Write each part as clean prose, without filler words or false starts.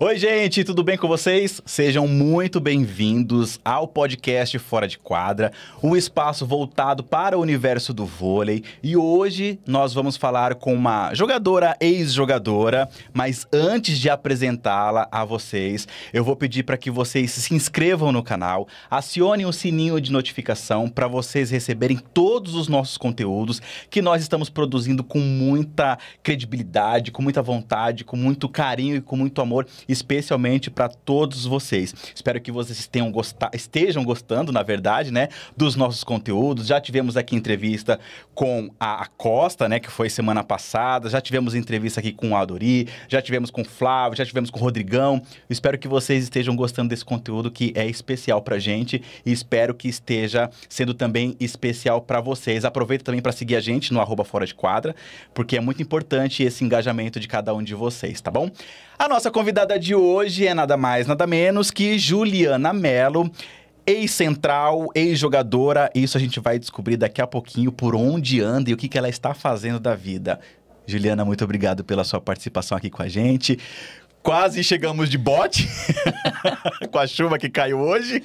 Oi, gente, tudo bem com vocês? Sejam muito bem-vindos ao podcast Fora de Quadra, um espaço voltado para o universo do vôlei. E hoje nós vamos falar com uma jogadora, ex-jogadora, mas antes de apresentá-la a vocês, eu vou pedir para que vocês se inscrevam no canal, acionem o sininho de notificação para vocês receberem todos os nossos conteúdos que nós estamos produzindo com muita credibilidade, com muita vontade, com muito carinho e com muito amor, especialmente para todos vocês. Espero que vocês estejam gostando, na verdade, né, dos nossos conteúdos. Já tivemos aqui entrevista com a Costa, né, que foi semana passada. Já tivemos entrevista aqui com o Adori, já tivemos com o Flávio, já tivemos com o Rodrigão. Espero que vocês estejam gostando desse conteúdo que é especial pra gente e espero que esteja sendo também especial para vocês. Aproveita também para seguir a gente no @Fora de Quadra, porque é muito importante esse engajamento de cada um de vocês, tá bom? A nossa convidada de hoje é nada mais, nada menos que Juliana Mello, ex-central, ex-jogadora. Isso a gente vai descobrir daqui a pouquinho por onde anda e o que ela está fazendo da vida. Juliana, muito obrigado pela sua participação aqui com a gente. Quase chegamos de bote, com a chuva que caiu hoje.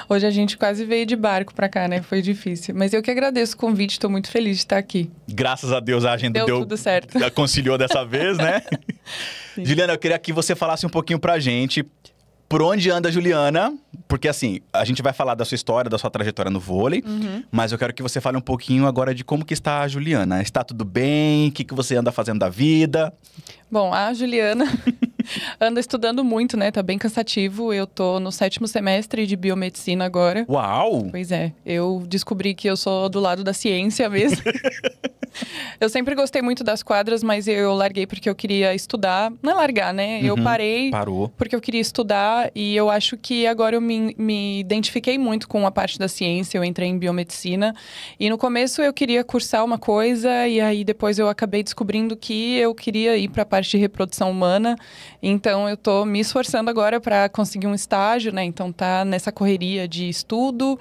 Hoje a gente quase veio de barco pra cá, né? Foi difícil. Mas eu que agradeço o convite, tô muito feliz de estar aqui. Graças a Deus a agenda deu tudo certo. Conciliou dessa vez, né? Sim. Juliana, eu queria que você falasse um pouquinho pra gente por onde anda a Juliana, porque assim, a gente vai falar da sua história, da sua trajetória no vôlei, mas eu quero que você fale um pouquinho agora de como que está a Juliana. Está tudo bem? O que você anda fazendo da vida? Bom, a Juliana anda estudando muito, né? Tá bem cansativo. Eu tô no 7º semestre de biomedicina agora. Uau! Pois é, eu descobri que eu sou do lado da ciência mesmo. Eu sempre gostei muito das quadras, mas eu larguei porque eu queria estudar. Não é largar, né? Eu Parou. Porque eu queria estudar e eu acho que agora eu me identifiquei muito com a parte da ciência. Eu entrei em biomedicina e no começo eu queria cursar uma coisa e aí depois eu acabei descobrindo que eu queria ir para a parte de reprodução humana. Então eu tô me esforçando agora para conseguir um estágio, né? Então tá nessa correria de estudo,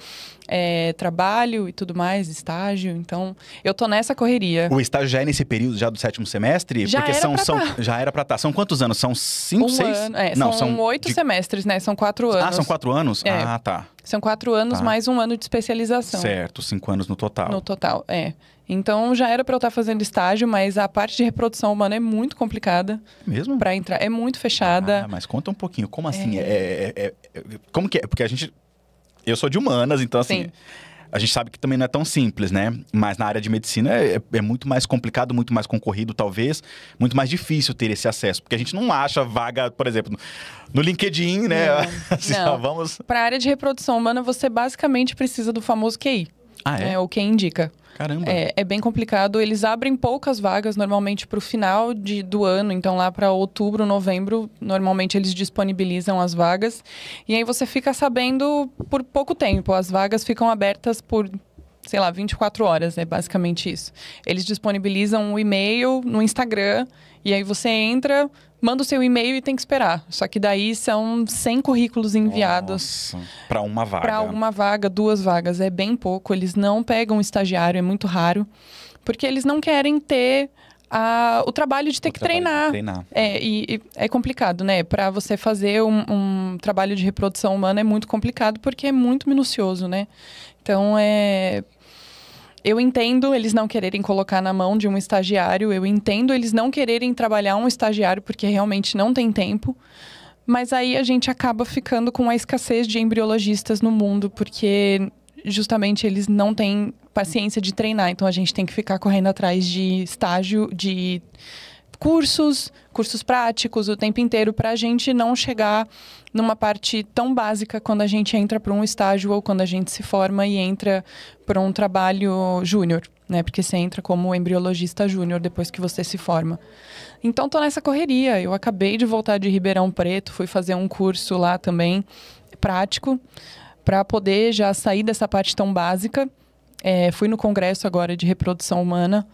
trabalho e tudo mais, estágio. Então eu tô nessa correria. O estágio já é nesse período já do 7º semestre? Já porque era já era pra estar. São quantos anos? São 5, 6? Não, são 8 semestres, né? São 4 anos. Ah, são 4 anos? Ah, tá. São 4 anos mais um ano de especialização. Certo, 5 anos no total. No total, Então, já era para eu estar fazendo estágio, mas a parte de reprodução humana é muito complicada. Mesmo? Para entrar. É muito fechada. Ah, mas conta um pouquinho. Como assim? Como que é? Porque eu sou de humanas, então assim... Sim. A gente sabe que também não é tão simples, né? Mas na área de medicina é muito mais complicado, muito mais concorrido, talvez. Muito mais difícil ter esse acesso. Porque a gente não acha vaga, por exemplo, no LinkedIn, né? Não. Para a área de reprodução humana, você basicamente precisa do famoso QI. Ah, é? O QI indica. Caramba. É bem complicado. Eles abrem poucas vagas, normalmente, para o final do ano. Então, lá para outubro, novembro, normalmente eles disponibilizam as vagas. E aí você fica sabendo por pouco tempo. As vagas ficam abertas por, 24 horas. É basicamente isso. Eles disponibilizam um e-mail no Instagram. E aí você entra, manda o seu e-mail e tem que esperar. Só que daí são 100 currículos enviados. Para uma vaga. Para uma vaga, 2 vagas. É bem pouco. Eles não pegam estagiário, é muito raro. Porque eles não querem ter o trabalho de ter que treinar. E é complicado, né? Para você fazer um trabalho de reprodução humana é muito complicado porque é muito minucioso, né? Então, eu entendo eles não quererem colocar na mão de um estagiário, eu entendo eles não quererem trabalhar um estagiário porque realmente não tem tempo, mas aí a gente acaba ficando com a escassez de embriologistas no mundo, porque justamente eles não têm paciência de treinar, então a gente tem que ficar correndo atrás de estágio, de cursos práticos o tempo inteiro para a gente não chegar numa parte tão básica quando a gente entra para um estágio ou quando a gente se forma e entra para um trabalho júnior, né? Porque você entra como embriologista júnior depois que você se forma. Então, tô nessa correria. Eu acabei de voltar de Ribeirão Preto, fui fazer um curso lá também, prático, para poder já sair dessa parte tão básica. Fui no congresso agora de reprodução humana.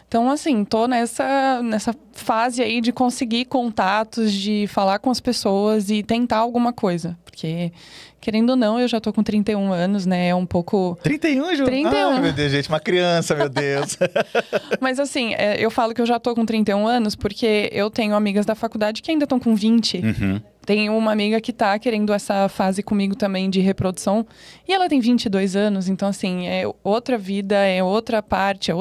Então, assim, tô nessa fase aí de conseguir contatos, de falar com as pessoas e tentar alguma coisa. Porque, querendo ou não, eu já tô com 31 anos, né? É um pouco... 31, Ju? 31. Ai, meu Deus, gente, uma criança, meu Deus. Mas, assim, eu falo que eu já tô com 31 anos porque eu tenho amigas da faculdade que ainda estão com 20. Tem uma amiga que tá querendo essa fase comigo também de reprodução. E ela tem 22 anos, então assim, é outra vida, é outra parte,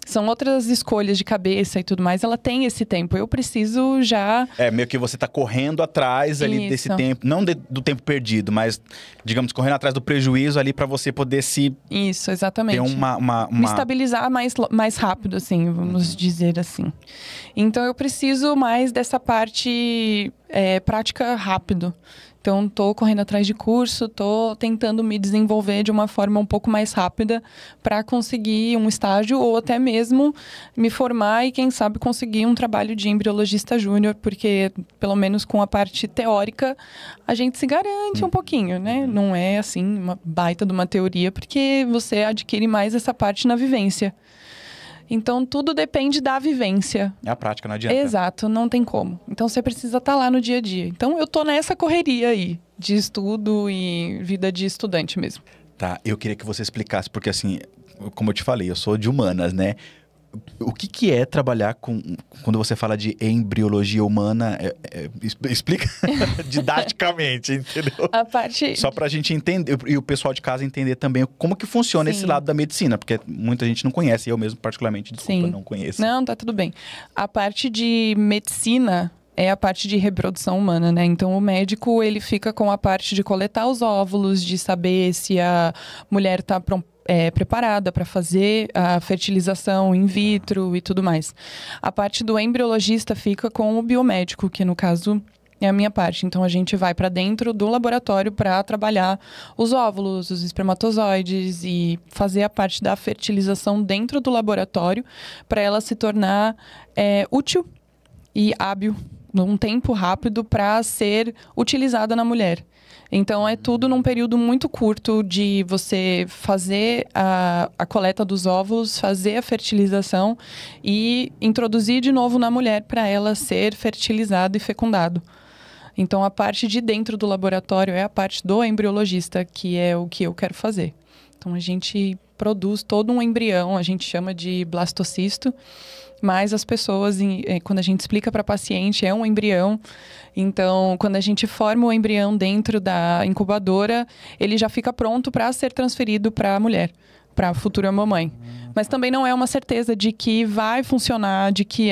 são outras escolhas de cabeça e tudo mais. Ela tem esse tempo. Eu preciso já... meio que você tá correndo atrás ali desse tempo. Não do tempo perdido, mas, digamos, correndo atrás do prejuízo ali para você poder se... Isso, exatamente. Ter Me estabilizar mais rápido, assim, vamos dizer assim. Então, eu preciso mais dessa parte prática rápido. Então, tô correndo atrás de curso, tô tentando me desenvolver de uma forma um pouco mais rápida para conseguir um estágio ou até mesmo me formar e, quem sabe, conseguir um trabalho de embriologista júnior, porque, pelo menos com a parte teórica, a gente se garante um pouquinho, né? Não é, assim, uma baita de uma teoria, porque você adquire mais essa parte na vivência. Então, tudo depende da vivência. É a prática, não adianta. Exato, não tem como. Então, você precisa estar lá no dia a dia. Então, eu tô nessa correria aí, de estudo e vida de estudante mesmo. Tá, eu queria que você explicasse, porque assim, como eu te falei, eu sou de humanas, né? O que é trabalhar quando você fala de embriologia humana? Explica didaticamente, entendeu? A parte... Só pra gente entender, e o pessoal de casa entender também como que funciona esse lado da medicina, porque muita gente não conhece, eu mesmo particularmente, desculpa, não conheço. Não, tá tudo bem. A parte de medicina é a parte de reprodução humana, né? Então, o médico, ele fica com a parte de coletar os óvulos, de saber se a mulher tá preparada para fazer a fertilização in vitro e tudo mais. A parte do embriologista fica com o biomédico, que no caso é a minha parte. Então, a gente vai para dentro do laboratório para trabalhar os óvulos, os espermatozoides e fazer a parte da fertilização dentro do laboratório para ela se tornar útil e hábil num tempo rápido para ser utilizada na mulher. Então, é tudo num período muito curto de você fazer a coleta dos óvulos, fazer a fertilização e introduzir de novo na mulher para ela ser fertilizada e fecundado. Então, a parte de dentro do laboratório é a parte do embriologista, que é o que eu quero fazer. Então, a gente produz todo um embrião, a gente chama de blastocisto, mas as pessoas, quando a gente explica para a paciente, é um embrião. Então, quando a gente forma o embrião dentro da incubadora, ele já fica pronto para ser transferido para a mulher, para a futura mamãe. Mas também não é uma certeza de que vai funcionar, de que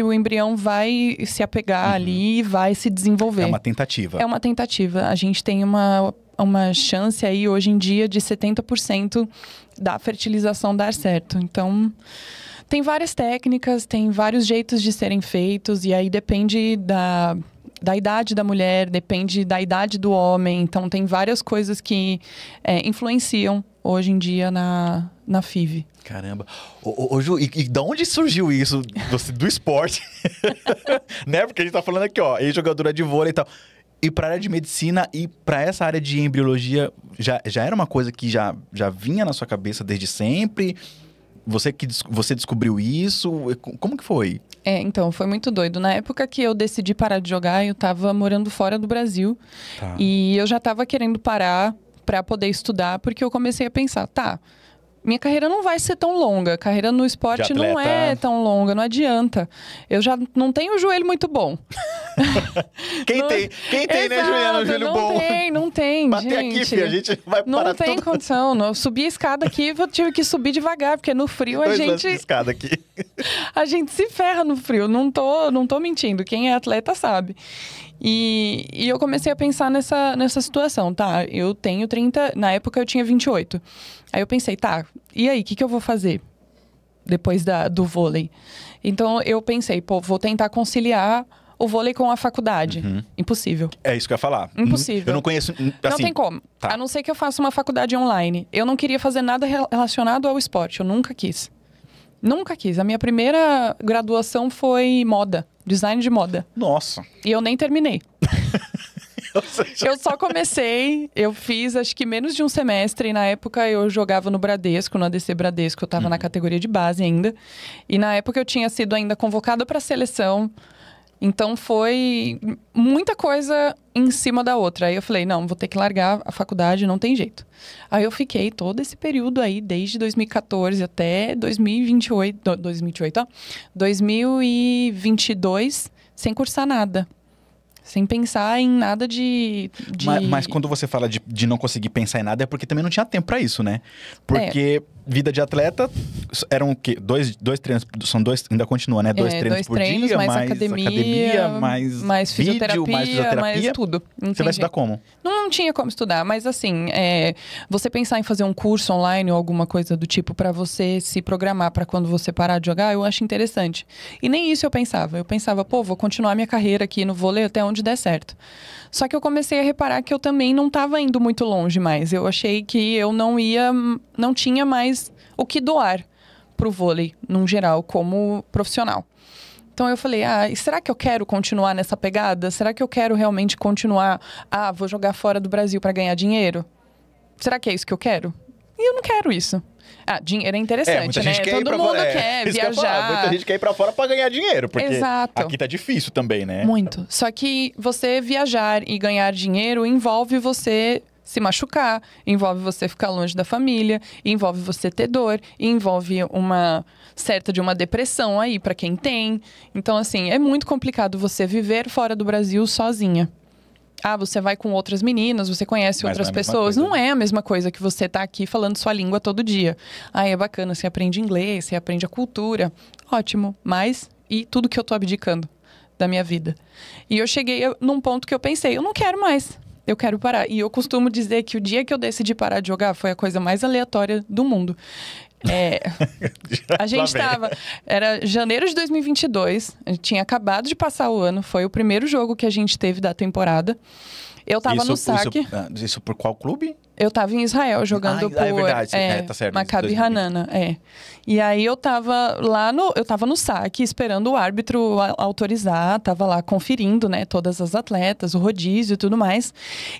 o embrião vai se apegar ali e vai se desenvolver. É uma tentativa. É uma tentativa. A gente tem uma chance aí, hoje em dia, de 70% da fertilização dar certo. Então, tem várias técnicas, tem vários jeitos de serem feitos, e aí depende da idade da mulher, depende da idade do homem. Então, tem várias coisas que influenciam hoje em dia na FIV. Caramba. Ô Ju, e de onde surgiu isso do esporte? Né? Porque a gente tá falando aqui, ó, ex-jogadora de vôlei e tal. E para a área de medicina e para essa área de embriologia, já era uma coisa que já vinha na sua cabeça desde sempre? Você descobriu isso? Como que foi? Então, foi muito doido. Na época que eu decidi parar de jogar, eu tava morando fora do Brasil. Tá. E eu já tava querendo parar para poder estudar, porque eu comecei a pensar, minha carreira não vai ser tão longa. A carreira no esporte não é tão longa, não adianta. Eu já não tenho o joelho muito bom. Quem tem, né, Juliana, o joelho bom? Não tem, Bater gente. Aqui, filho, a gente vai parar Não tem tudo. condição. Eu subi a escada aqui, eu tive que subir devagar, porque no frio a gente... de escada aqui. A gente se ferra no frio, não tô mentindo. Quem é atleta sabe. E eu comecei a pensar nessa situação, eu tenho 30... Na época eu tinha 28. Aí eu pensei, e aí, o que eu vou fazer depois do vôlei? Então eu pensei, vou tentar conciliar o vôlei com a faculdade. Impossível. É isso que eu ia falar. Impossível. Eu não conheço... Assim, não tem como. A não ser que eu faça uma faculdade online. Eu não queria fazer nada relacionado ao esporte. Eu nunca quis. Nunca quis. A minha primeira graduação foi moda. Design de moda. Nossa. E eu nem terminei. Eu só comecei, eu fiz acho que menos de um semestre. E na época eu jogava no Bradesco, no ADC Bradesco. Eu tava na categoria de base ainda. E na época eu tinha sido ainda convocada para a seleção. Então foi muita coisa em cima da outra. Aí eu falei, não, vou ter que largar a faculdade, não tem jeito. Aí eu fiquei todo esse período aí, desde 2014 até 2022, sem cursar nada. Sem pensar em nada de... Mas quando você fala de não conseguir pensar em nada, é porque também não tinha tempo pra isso, né? Porque vida de atleta eram o quê? Dois treinos, são dois, ainda continua, né? Dois treinos por dia, mais academia, mais fisioterapia, vídeo, mais fisioterapia. Mais tudo. Entendi. Você vai estudar como? Não tinha como estudar, mas assim, você pensar em fazer um curso online ou alguma coisa do tipo pra você se programar pra quando você parar de jogar, eu acho interessante. E nem isso eu pensava. Eu pensava, pô, vou continuar minha carreira aqui no vôlei até onde der certo. Só que eu comecei a reparar que eu também não estava indo muito longe mais. Eu achei que eu não tinha mais o que doar pro vôlei, num geral, como profissional. Então eu falei, e será que eu quero continuar nessa pegada? Será que eu quero realmente continuar? Vou jogar fora do Brasil para ganhar dinheiro? Será que é isso que eu quero? E eu não quero isso. Dinheiro é interessante, né? Todo mundo quer viajar. Muita gente quer ir pra fora pra ganhar dinheiro, porque Exato. Aqui tá difícil também, né? Muito. Só que você viajar e ganhar dinheiro envolve você se machucar, envolve você ficar longe da família, envolve você ter dor, envolve uma depressão aí pra quem tem. Então, assim, é muito complicado você viver fora do Brasil sozinha. Você vai com outras meninas, você conhece outras pessoas. Não é a mesma coisa que você tá aqui falando sua língua todo dia. É bacana, você aprende inglês, você aprende a cultura. Ótimo, mas e tudo que eu tô abdicando da minha vida? E eu cheguei num ponto que eu pensei, eu não quero mais. Eu quero parar. E eu costumo dizer que o dia que eu decidi parar de jogar foi a coisa mais aleatória do mundo. A gente era janeiro de 2022, a gente tinha acabado de passar o ano, foi o primeiro jogo que a gente teve da temporada. Eu tava no saque. Isso por qual clube? Eu tava em Israel jogando por... É verdade, tá certo. Maccabi Hanana, E aí eu tava eu tava no saque, esperando o árbitro autorizar, tava lá conferindo, né, todas as atletas, o rodízio e tudo mais.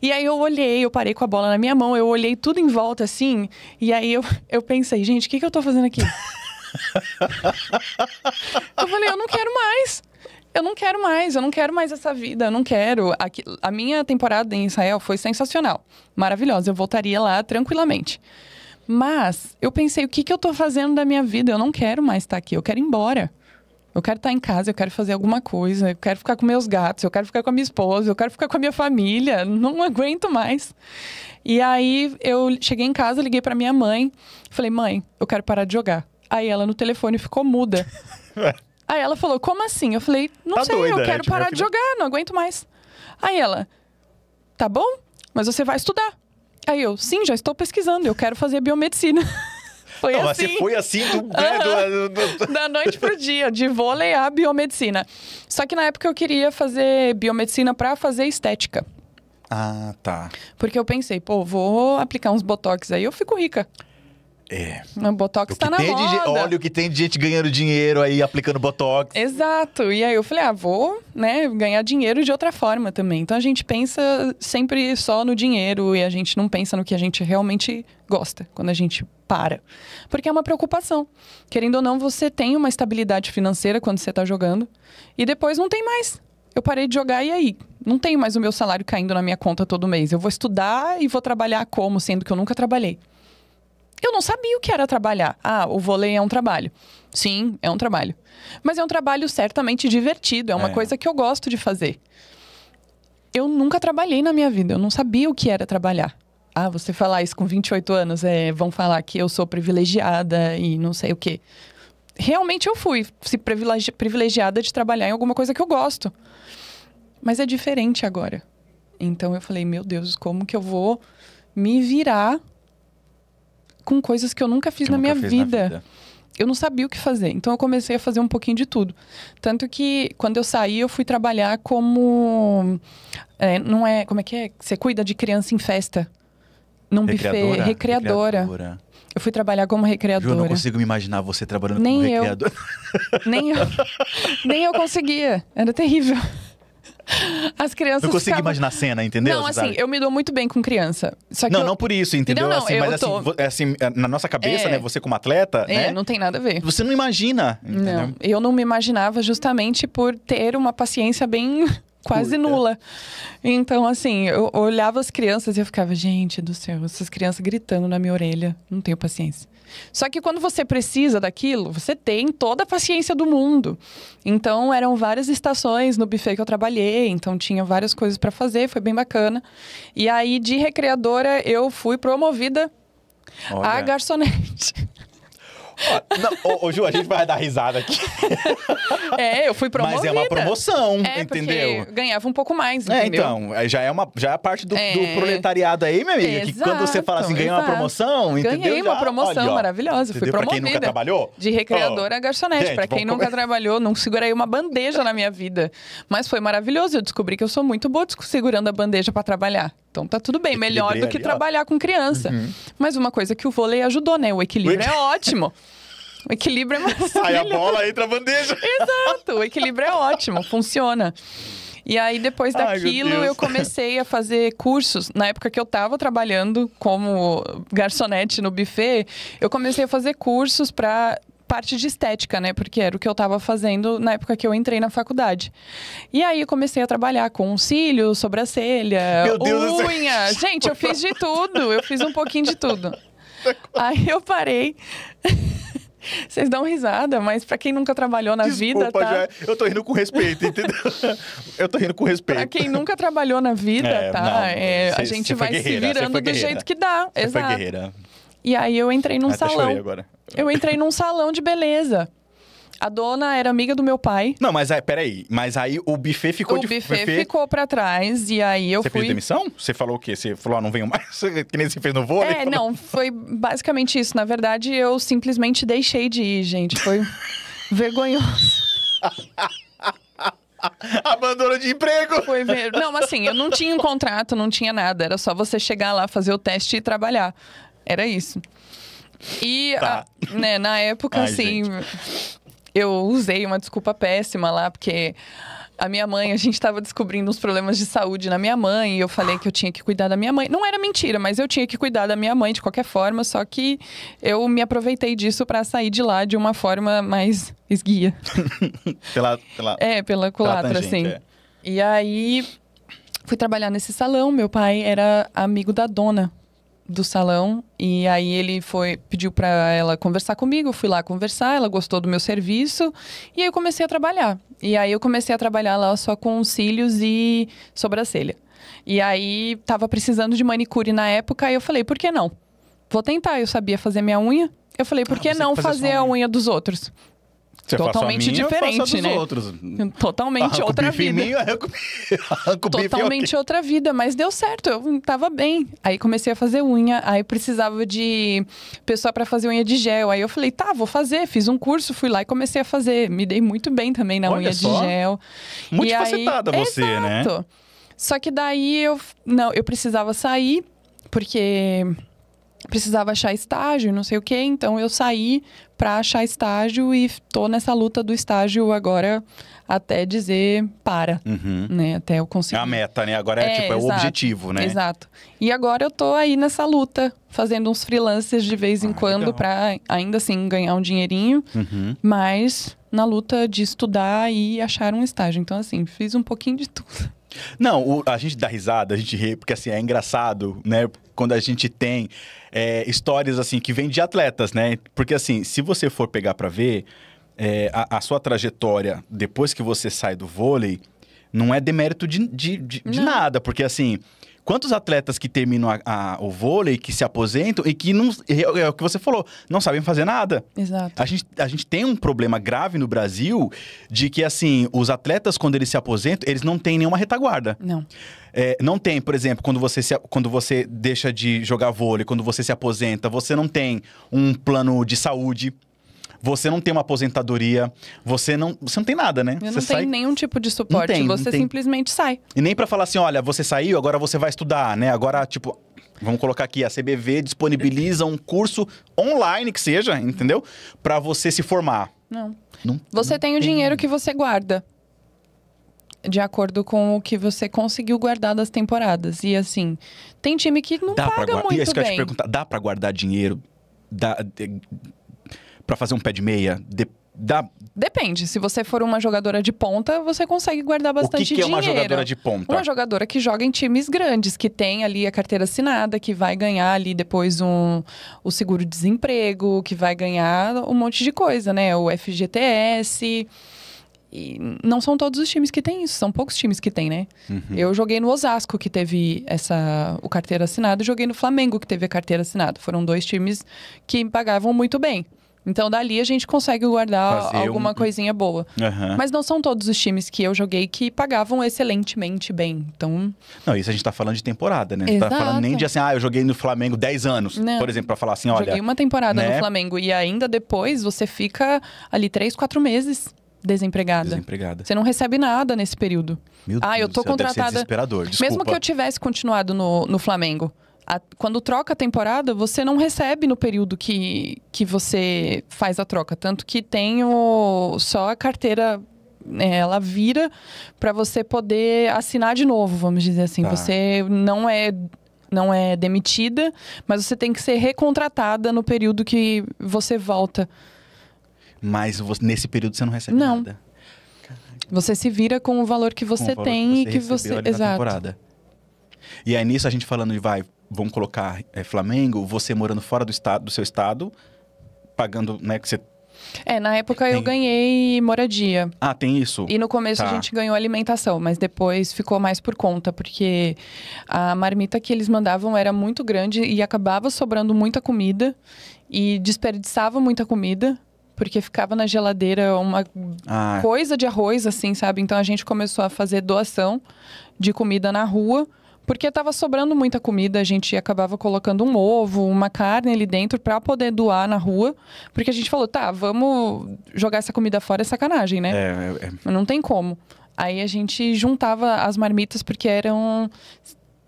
E aí eu parei com a bola na minha mão, eu olhei tudo em volta, assim, e aí eu pensei, gente, o que eu tô fazendo aqui? Eu falei, eu não quero mais. Eu não quero mais essa vida, eu não quero. A minha temporada em Israel foi sensacional, maravilhosa, eu voltaria lá tranquilamente. Mas eu pensei, o que eu tô fazendo da minha vida? Eu não quero mais estar aqui, eu quero ir embora. Eu quero estar em casa, eu quero fazer alguma coisa, eu quero ficar com meus gatos, eu quero ficar com a minha esposa, eu quero ficar com a minha família, não aguento mais. E aí eu cheguei em casa, liguei pra minha mãe, falei, mãe, eu quero parar de jogar. Aí ela no telefone ficou muda. Aí ela falou, como assim? Eu falei, não sei, doida, eu quero parar de jogar, não aguento mais. Aí ela, tá bom, mas você vai estudar. Aí eu, sim, já estou pesquisando, eu quero fazer biomedicina. Foi assim. Mas você foi assim da noite pro dia, de vôlei a biomedicina. Só que na época eu queria fazer biomedicina pra fazer estética. Tá. Porque eu pensei, vou aplicar uns botox aí, eu fico rica. O Botox tá na moda. Olha o que tem de gente ganhando dinheiro aí, aplicando Botox. Exato. E aí eu falei, vou, né, ganhar dinheiro de outra forma também. Então a gente pensa sempre só no dinheiro e a gente não pensa no que a gente realmente gosta quando a gente para. Porque é uma preocupação. Querendo ou não, você tem uma estabilidade financeira quando você tá jogando e depois não tem mais. Eu parei de jogar e aí? Não tenho mais o meu salário caindo na minha conta todo mês. Eu vou estudar e vou trabalhar como? Sendo que eu nunca trabalhei. Eu não sabia o que era trabalhar. O vôlei é um trabalho. Sim, é um trabalho. Mas é um trabalho certamente divertido. É uma coisa que eu gosto de fazer. Eu nunca trabalhei na minha vida. Eu não sabia o que era trabalhar. Você falar isso com 28 anos, vão falar que eu sou privilegiada e não sei o quê. Realmente eu fui privilegiada de trabalhar em alguma coisa que eu gosto. Mas é diferente agora. Então eu falei, meu Deus, como que eu vou me virar com coisas que eu nunca fiz na minha vida. Eu não sabia o que fazer. Então, eu comecei a fazer um pouquinho de tudo. Tanto que, quando eu saí, eu fui trabalhar como... como é que é? Você cuida de criança em festa. Num buffet. Recreadora. Eu fui trabalhar como recreadora. Eu não consigo me imaginar você trabalhando como recreadora. Nem eu conseguia. Era terrível. As crianças não consigo imaginar a cena, entendeu? Não, assim, eu me dou muito bem com criança. Só que não por isso, entendeu? Não, assim, mas assim, na nossa cabeça, né? Você como atleta, né? Não tem nada a ver. Você não imagina, entendeu? Não, eu não me imaginava justamente por ter uma paciência bem quase nula. Então, assim, eu olhava as crianças e eu ficava, gente do céu, essas crianças gritando na minha orelha. Não tenho paciência. Só que quando você precisa daquilo, você tem toda a paciência do mundo. Então, eram várias estações no buffet que eu trabalhei. Então, tinha várias coisas para fazer. Foi bem bacana. E aí, de recreadora, eu fui promovida a garçonete. Ô, Ju, a gente vai dar risada aqui. Eu fui promovida. Mas é uma promoção, entendeu? Porque ganhava um pouco mais, entendeu? Então, já é a parte do proletariado aí, minha amiga. Que quando você fala assim, ganhou uma promoção, entendeu? Ganhei uma promoção maravilhosa, fui promovida. Pra quem nunca trabalhou? De recreadora a garçonete. Gente, pra quem nunca trabalhou, não segurei uma bandeja na minha vida. Mas foi maravilhoso, eu descobri que eu sou muito boa segurando a bandeja pra trabalhar. Então tá tudo bem, melhor do que trabalhar com criança. Mas uma coisa que o vôlei ajudou, né? O equilíbrio é ótimo. O equilíbrio é maravilhoso. Sai a bola, entra a bandeja. Exato, o equilíbrio é ótimo, funciona. E aí, depois daquilo, eu comecei a fazer cursos. Na época que eu tava trabalhando como garçonete no buffet, eu comecei a fazer cursos pra parte de estética, né? Porque era o que eu tava fazendo na época que eu entrei na faculdade. E aí, eu comecei a trabalhar com cílios, sobrancelha, unha. Gente, eu fiz de tudo. Eu fiz um pouquinho de tudo. Aí, eu parei... Vocês dão risada, mas pra quem nunca trabalhou na vida, tá? Eu tô rindo com respeito, entendeu? Eu tô rindo com respeito. Pra quem nunca trabalhou na vida, a gente vai se virando do jeito que dá. Você foi guerreira. E aí eu entrei num salão. Chorei agora. Eu entrei num salão de beleza. A dona era amiga do meu pai. Não, mas peraí. Mas aí o buffet ficou O buffet ficou pra trás e aí eu fui... Você pediu demissão? Você falou o quê? Você falou, não venho mais? Que nem você fez no vôlei? Não, foi basicamente isso. Na verdade, eu simplesmente deixei de ir, gente. Foi vergonhoso. Abandono de emprego! Não, assim, eu não tinha um contrato, não tinha nada. Era só você chegar lá, fazer o teste e trabalhar. Era isso. E, na época, assim... Gente. Eu usei uma desculpa péssima lá, porque a minha mãe, a gente estava descobrindo uns problemas de saúde na minha mãe, e eu falei que eu tinha que cuidar da minha mãe. Não era mentira, mas eu tinha que cuidar da minha mãe de qualquer forma, só que eu me aproveitei disso para sair de lá de uma forma mais esguia. pela culatra, assim. E aí, fui trabalhar nesse salão, meu pai era amigo da dona do salão, e aí ele pediu pra ela conversar comigo, eu fui lá conversar, ela gostou do meu serviço, e aí eu comecei a trabalhar. E aí eu comecei a trabalhar lá só com cílios e sobrancelha. E aí tava precisando de manicure na época, e eu falei, por que não? Vou tentar, eu sabia fazer minha unha, eu falei, por que não fazer a unha dos outros? Você totalmente diferente, né? Outros. Totalmente outra vida. Totalmente outra vida, mas deu certo, eu tava bem. Aí comecei a fazer unha, aí precisava de pessoa pra fazer unha de gel. Aí eu falei, vou fazer. Fiz um curso, fui lá e comecei a fazer. Me dei muito bem também na unha de gel. Multifacetada você, né? Só que daí eu precisava sair, porque precisava achar estágio, não sei o quê. Então eu saí pra achar estágio e tô nessa luta do estágio agora até dizer né? Até eu conseguir. É a meta, né? Agora é o objetivo, né? Exato. E agora eu tô aí nessa luta, fazendo uns freelancers de vez em quando pra ainda assim ganhar um dinheirinho, mas na luta de estudar e achar um estágio. Então assim, fiz um pouquinho de tudo. Não, a gente dá risada, a gente ri, porque assim, é engraçado, né? Quando a gente tem histórias assim que vêm de atletas, né? Porque assim, se você for pegar pra ver, a sua trajetória depois que você sai do vôlei, não é demérito de nada, porque assim... Quantos atletas que terminam o vôlei, que se aposentam e que não... É o que você falou, não sabem fazer nada. Exato. A gente tem um problema grave no Brasil de que, assim, os atletas, quando eles se aposentam, eles não têm nenhuma retaguarda. Não. Não tem, por exemplo, quando você deixa de jogar vôlei, quando você se aposenta, você não tem um plano de saúde. Você não tem uma aposentadoria, você não tem nada, né? Você não tem nenhum tipo de suporte, você simplesmente sai. E nem pra falar assim, olha, você saiu, agora você vai estudar, né? Agora, tipo, vamos colocar aqui, a CBV disponibiliza um curso online que seja, entendeu? Pra você se formar. Não. Você tem o dinheiro que você guarda, de acordo com o que você conseguiu guardar das temporadas. E assim, tem time que não paga muito bem. Isso que eu ia te perguntar, dá pra guardar dinheiro? Pra fazer um pé de meia, Depende. Se você for uma jogadora de ponta, você consegue guardar bastante dinheiro. O que é uma jogadora de ponta? Uma jogadora que joga em times grandes, que tem ali a carteira assinada, que vai ganhar ali depois o seguro-desemprego, que vai ganhar um monte de coisa, né? O FGTS. E não são todos os times que têm isso, são poucos times que têm, né? Eu joguei no Osasco, que teve o carteira assinada, e joguei no Flamengo, que teve a carteira assinada. Foram 2 times que pagavam muito bem. Então, dali a gente consegue guardar alguma coisinha boa. Mas não são todos os times que eu joguei que pagavam excelentemente bem. Então... Não, isso a gente tá falando de temporada, né? Não tá falando nem de assim, eu joguei no Flamengo 10 anos, não. Por exemplo, pra falar assim, olha... Joguei uma temporada no Flamengo e ainda depois você fica ali 3, 4 meses desempregada. Você não recebe nada nesse período. Meu Deus, eu tô contratada. Deve ser desesperador. Desculpa. Mesmo que eu tivesse continuado no Flamengo, quando troca a temporada, você não recebe no período que você faz a troca. Tanto que tem só a carteira, ela vira para você poder assinar de novo, vamos dizer assim. Tá. Você não é demitida, mas você tem que ser recontratada no período que você volta. Mas nesse período você não recebe nada. Você se vira com o valor que você tem e que você... Exato. Temporada. E aí nisso a gente falando de vamos colocar Flamengo, você morando fora do seu estado, pagando, né, que você... na época eu ganhei moradia. Tem isso. E no começo a gente ganhou alimentação, mas depois ficou mais por conta, porque a marmita que eles mandavam era muito grande e acabava sobrando muita comida e desperdiçava muita comida. Porque ficava na geladeira uma coisa de arroz, assim, sabe? Então, a gente começou a fazer doação de comida na rua. Porque estava sobrando muita comida, a gente acabava colocando um ovo, uma carne ali dentro para poder doar na rua. Porque a gente falou, vamos jogar essa comida fora, é sacanagem, né? Não tem como. Aí, a gente juntava as marmitas, porque eram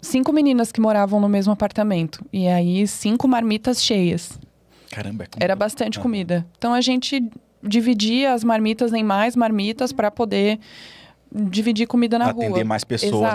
5 meninas que moravam no mesmo apartamento. E aí, 5 marmitas cheias. Caramba, era bastante comida. Então, a gente dividia as marmitas em mais marmitas para poder dividir comida na rua. Atender mais pessoas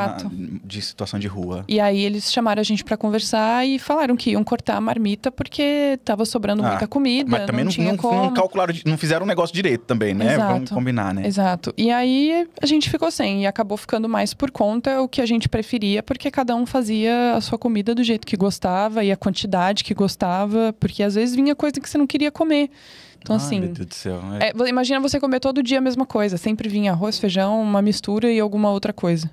de situação de rua. E aí, eles chamaram a gente para conversar e falaram que iam cortar a marmita porque estava sobrando muita comida. Mas também não calcularam, não fizeram o negócio direito também, né? Exato. Vamos combinar, né? Exato. E aí, a gente ficou sem. E acabou ficando mais por conta o que a gente preferia, porque cada um fazia a sua comida do jeito que gostava e a quantidade que gostava. Porque às vezes vinha coisa que você não queria comer. Então, assim... Meu Deus do céu. Imagina você comer todo dia a mesma coisa. Sempre vinha arroz, feijão, uma mistura e alguma outra coisa.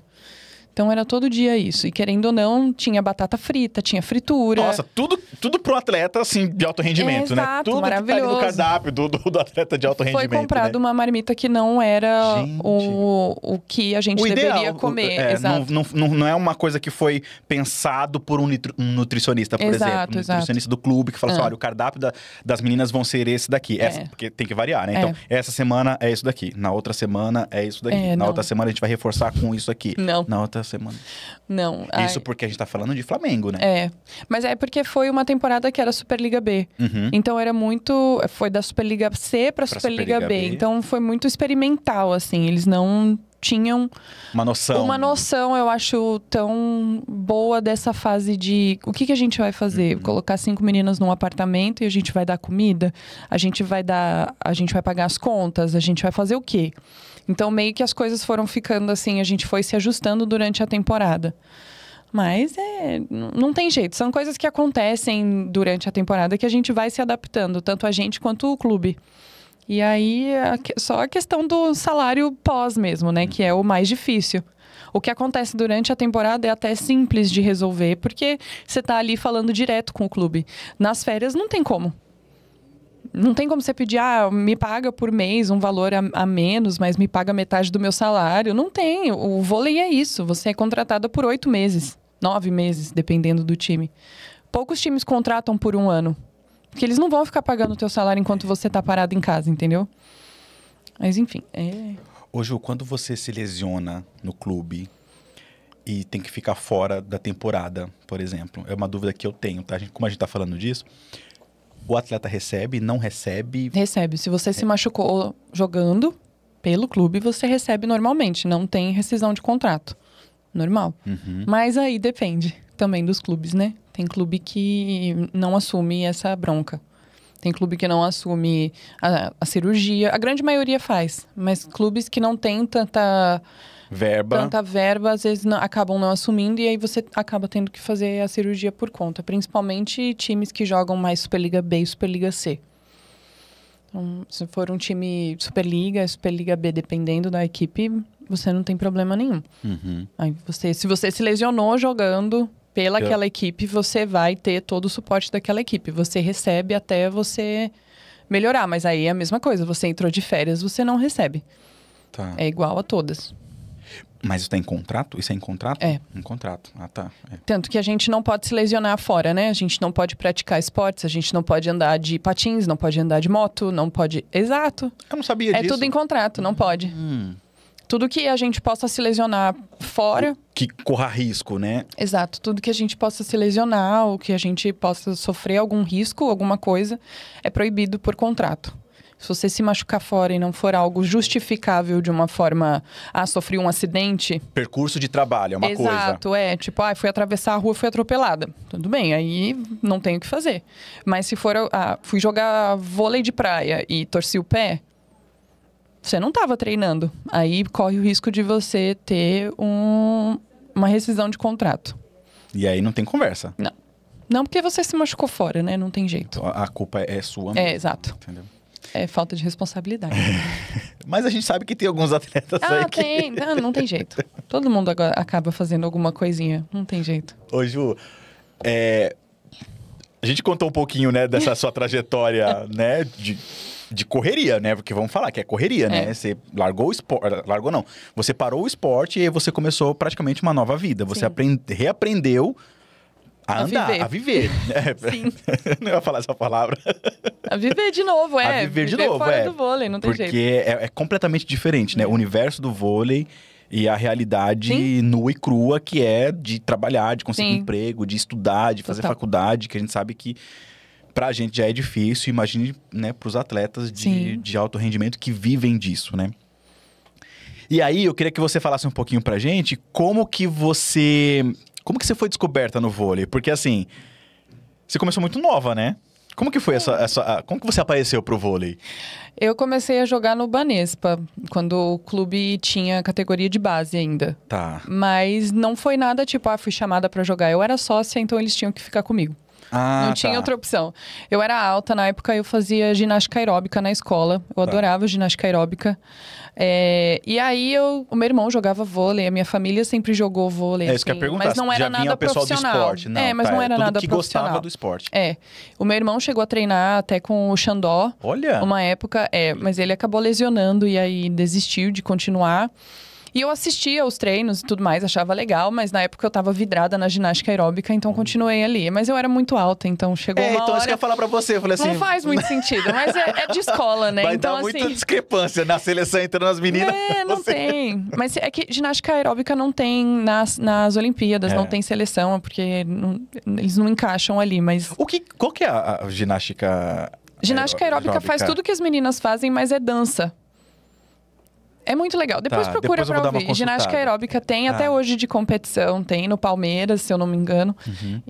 Então, era todo dia isso. E querendo ou não, tinha batata frita, tinha fritura. Nossa, tudo pro atleta, assim, de alto rendimento, né? Tudo maravilhoso. Que tá ali no cardápio do atleta de alto rendimento, Foi comprado uma marmita que não era o que a gente deveria comer. Exato. Não é uma coisa que foi pensado por um nutricionista, por exemplo. Um nutricionista do clube que fala assim, olha, o cardápio das meninas vão ser esse daqui. Porque tem que variar, né? Então, essa semana é isso daqui. Na outra semana é isso daqui. Na outra semana a gente vai reforçar com isso aqui. Na outra semana. Não. Isso porque a gente tá falando de Flamengo, né? Mas porque foi uma temporada que era Superliga B. Então era muito... Foi da Superliga C pra Superliga B. Então foi muito experimental, assim. Eles não tinham... Uma noção, eu acho, tão boa dessa fase de... O que a gente vai fazer? Colocar 5 meninas num apartamento e a gente vai dar comida? A gente vai pagar as contas? A gente vai fazer o quê? Então, meio que as coisas foram ficando assim, a gente foi se ajustando durante a temporada. Mas não tem jeito, são coisas que acontecem durante a temporada que a gente vai se adaptando, tanto a gente quanto o clube. E aí, só a questão do salário pós mesmo, né? Que é o mais difícil. O que acontece durante a temporada é até simples de resolver, porque você tá ali falando direto com o clube. Nas férias, não tem como. Não tem como você pedir, me paga por mês um valor a menos, mas me paga metade do meu salário. Não tem. O vôlei é isso. Você é contratada por 8 meses, 9 meses, dependendo do time. Poucos times contratam por 1 ano. Porque eles não vão ficar pagando o teu salário enquanto você tá parado em casa, entendeu? Mas, enfim, Ô, Ju, quando você se lesiona no clube e tem que ficar fora da temporada, por exemplo, é uma dúvida que eu tenho, tá? Como a gente tá falando disso... O atleta recebe, não recebe? Recebe. Se você se machucou jogando pelo clube, você recebe normalmente. Não tem rescisão de contrato. Normal. Mas aí depende também dos clubes, né? Tem clube que não assume essa bronca. Tem clube que não assume a cirurgia. A grande maioria faz. Mas clubes que não têm tanta verba, às vezes acabam não assumindo. E aí você acaba tendo que fazer a cirurgia por conta. Principalmente times que jogam mais Superliga B e Superliga C. Então, se for um time Superliga B, dependendo da equipe, você não tem problema nenhum. Aí se você se lesionou jogando pelaquela equipe, você vai ter todo o suporte daquela equipe. Você recebe até você melhorar. Mas aí é a mesma coisa. Você entrou de férias, você não recebe. Tá. É igual a todas. Mas isso tá em contrato? Isso é em contrato? É. Em contrato. Ah, tá. É. Tanto que a gente não pode se lesionar fora, né? A gente não pode praticar esportes, a gente não pode andar de patins, não pode andar de moto, não pode... Exato. Eu não sabia disso. É tudo em contrato, não pode. Tudo que a gente possa se lesionar fora... Que corra risco, né? Exato. Tudo que a gente possa se lesionar ou que a gente possa sofrer algum risco, alguma coisa, é proibido por contrato. Se você se machucar fora e não for algo justificável de uma forma... sofri um acidente... Percurso de trabalho, é uma coisa. Exato, tipo, fui atravessar a rua, fui atropelada. Tudo bem, aí não tenho o que fazer. Mas se for... fui jogar vôlei de praia e torci o pé, você não estava treinando. Aí corre o risco de você ter uma rescisão de contrato. E aí não tem conversa. Não. Não, porque você se machucou fora, né? Não tem jeito. A culpa é sua mesmo. Exato. Entendeu? É falta de responsabilidade. Mas a gente sabe que tem alguns atletas aí que... tem. Não tem jeito. Todo mundo agora acaba fazendo alguma coisinha. Não tem jeito. Ô, Ju, a gente contou um pouquinho, né, dessa sua trajetória, né, de correria, né? Porque vamos falar que é correria, né? Você largou o esporte... Largou não. Você parou o esporte e aí você começou praticamente uma nova vida. Você reaprendeu... A andar, a viver. Sim. Não ia falar essa palavra. A viver de novo, A viver de novo, fora do vôlei, não tem jeito. Porque é completamente diferente, né? O universo do vôlei e a realidade nua e crua que é de trabalhar, de conseguir emprego, de estudar, de fazer faculdade, que a gente sabe que pra gente já é difícil. Imagine, né, pros atletas de alto rendimento que vivem disso, né? E aí, eu queria que você falasse um pouquinho pra gente como que você foi descoberta no vôlei? Porque, assim, você começou muito nova, né? Como que foi como que você apareceu pro vôlei? Eu comecei a jogar no Banespa, quando o clube tinha categoria de base ainda. Tá. Mas não foi nada tipo, fui chamada pra jogar. Eu era sócia, então eles tinham que ficar comigo. Não tinha outra opção. Eu era alta, na época eu fazia ginástica aeróbica na escola. Eu adorava ginástica aeróbica. E aí, o meu irmão jogava vôlei, a minha família sempre jogou vôlei. É isso que eu ia perguntar. Mas não era nada profissional. Do esporte. Não, mas não era nada que profissional. Gostava do esporte. O meu irmão chegou a treinar até com o Xandó. Olha! Uma época, mas ele acabou lesionando e aí desistiu de continuar. E eu assistia aos treinos e tudo mais, achava legal, mas na época eu tava vidrada na ginástica aeróbica, então continuei ali. Mas eu era muito alta, então chegou uma hora... isso que eu ia falar pra você, eu falei assim... Não faz muito sentido, mas é de escola, né? Vai então, dar muita discrepância na seleção entrando as meninas. Não tem. Mas é que ginástica aeróbica não tem nas Olimpíadas, não tem seleção, porque eles não encaixam ali, mas... Qual que é a ginástica... Ginástica aeróbica faz tudo que as meninas fazem, mas é dança. É muito legal. Depois procura pra ouvir. Ginástica aeróbica tem até hoje de competição. Tem no Palmeiras, se eu não me engano.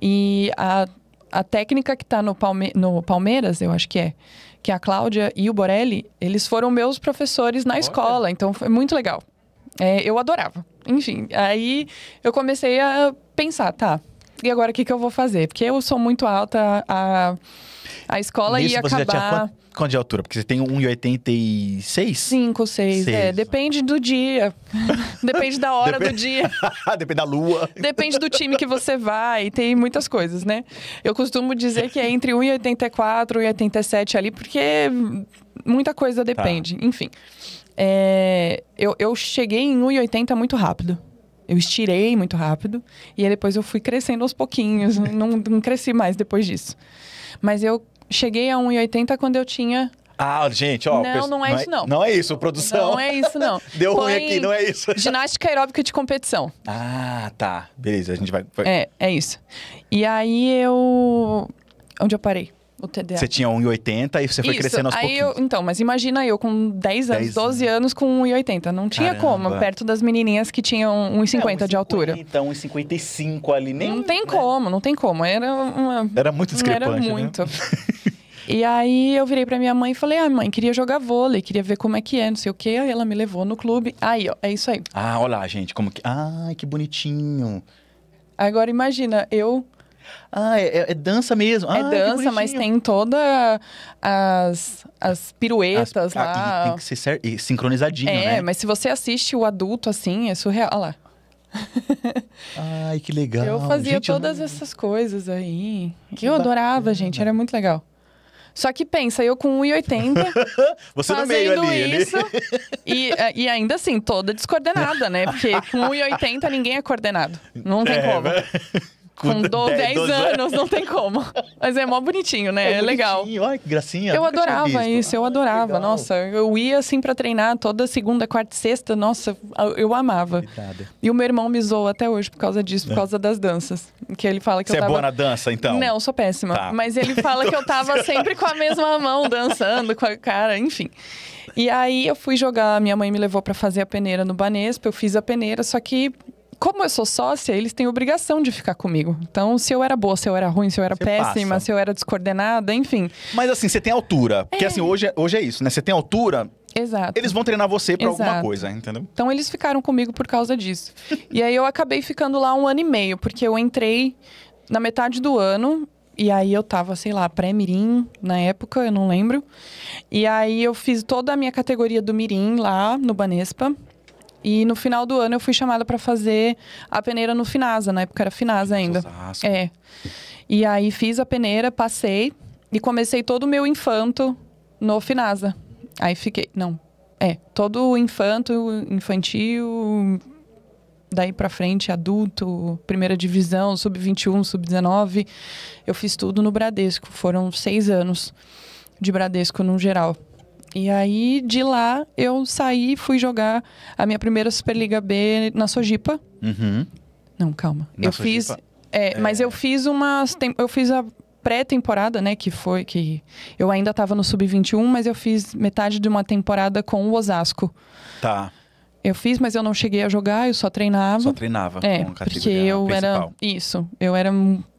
E a técnica que tá no Palmeiras, eu acho que é a Cláudia e o Borelli, eles foram meus professores na escola. Então, foi muito legal. Eu adorava. Enfim, aí eu comecei a pensar, e agora o que eu vou fazer? Porque eu sou muito alta, a escola ia acabar... Você já tinha quanto de altura? Porque você tem 1,86? 5, 6. Depende do dia. Depende da hora do dia. Depende da lua. Depende do time que você vai. Tem muitas coisas, né? Eu costumo dizer que é entre 1,84 e 1,87 ali, porque muita coisa depende. Enfim. Eu cheguei em 1,80 muito rápido. Eu estirei muito rápido. E aí depois eu fui crescendo aos pouquinhos. Não cresci mais depois disso. Mas eu cheguei a 1,80 quando eu tinha... gente, ó... Não é isso, não. Não é isso, produção. Não é isso, não. Deu ruim aqui, não é isso. Ginástica aeróbica de competição. Tá. Beleza, a gente vai... É isso. E aí onde eu parei? O TDA. Você tinha 1,80 e você foi crescendo aos pouquinhos. Mas imagina eu com 10 anos, 12 anos com 1,80. Não tinha como, perto das menininhas que tinham 1,50 de altura. Então, 1,55 ali, nem... Não tem como. Era muito discrepante, Era muito. E aí eu virei pra minha mãe e falei, mãe, queria jogar vôlei, queria ver como é que é, não sei o quê. Aí ela me levou no clube. Aí, ó, é isso aí. Olha lá, gente, como que... Ai, que bonitinho. Agora imagina, eu... é dança mesmo. É dança, mas tem todas as piruetas lá. Tem que ser sincronizadinho, né? É, mas se você assiste o adulto assim, é surreal. Olha lá. Ai, que legal. Eu fazia gente, todas essas coisas aí. Eu adorava, gente, era muito legal. Só que pensa, eu com 1,80 você no meio ali, isso. E ainda assim, toda descoordenada, né? Porque com 1,80 ninguém é coordenado. Não tem como. Com 10 anos, não tem como. Mas é mó bonitinho, né? É legal. Olha que gracinha. Eu adorava isso, eu adorava. Legal. Nossa, eu ia assim pra treinar toda segunda, quarta e sexta. Nossa, eu amava. Coitada. E o meu irmão me zoa até hoje por causa disso, por causa das danças. Que ele fala que Você eu tava... é boa na dança, então? Não, sou péssima. Tá. Mas ele fala que eu tava sempre com a mesma mão, dançando com a cara, enfim. E aí eu fui jogar, minha mãe me levou pra fazer a peneira no Banespa, eu fiz a peneira, só que... Como eu sou sócia, eles têm obrigação de ficar comigo. Então, se eu era boa, se eu era ruim, se eu era péssima, se eu era descoordenada, enfim. Mas assim, você tem altura. Porque assim, hoje é isso, né? Você tem altura, Exato. eles vão treinar você pra alguma coisa, entendeu? Então, eles ficaram comigo por causa disso. E aí, eu acabei ficando lá 1 ano e meio, porque eu entrei na metade do ano... E aí eu tava, sei lá, pré-mirim na época, eu não lembro. E aí eu fiz toda a minha categoria do mirim lá no Banespa. E no final do ano eu fui chamada pra fazer a peneira no Finasa, na época era Finasa ainda. Osasco. É. E aí fiz a peneira, passei e comecei todo o meu infanto no Finasa. Aí fiquei, todo o infantil, daí pra frente adulto, primeira divisão, sub-21, sub-19, eu fiz tudo no Bradesco. Foram 6 anos de Bradesco no geral. E aí, de lá, eu saí e fui jogar a minha primeira Superliga B na Sojipa. Uhum. Não, calma. Na eu Sojipa? fiz... Mas eu fiz eu fiz a pré-temporada, né? Que foi que... Eu ainda estava no Sub-21, mas eu fiz metade de uma temporada com o Osasco. Tá. Eu fiz, mas eu não cheguei a jogar, eu só treinava. Só treinava com a categoria porque eu principal. eu era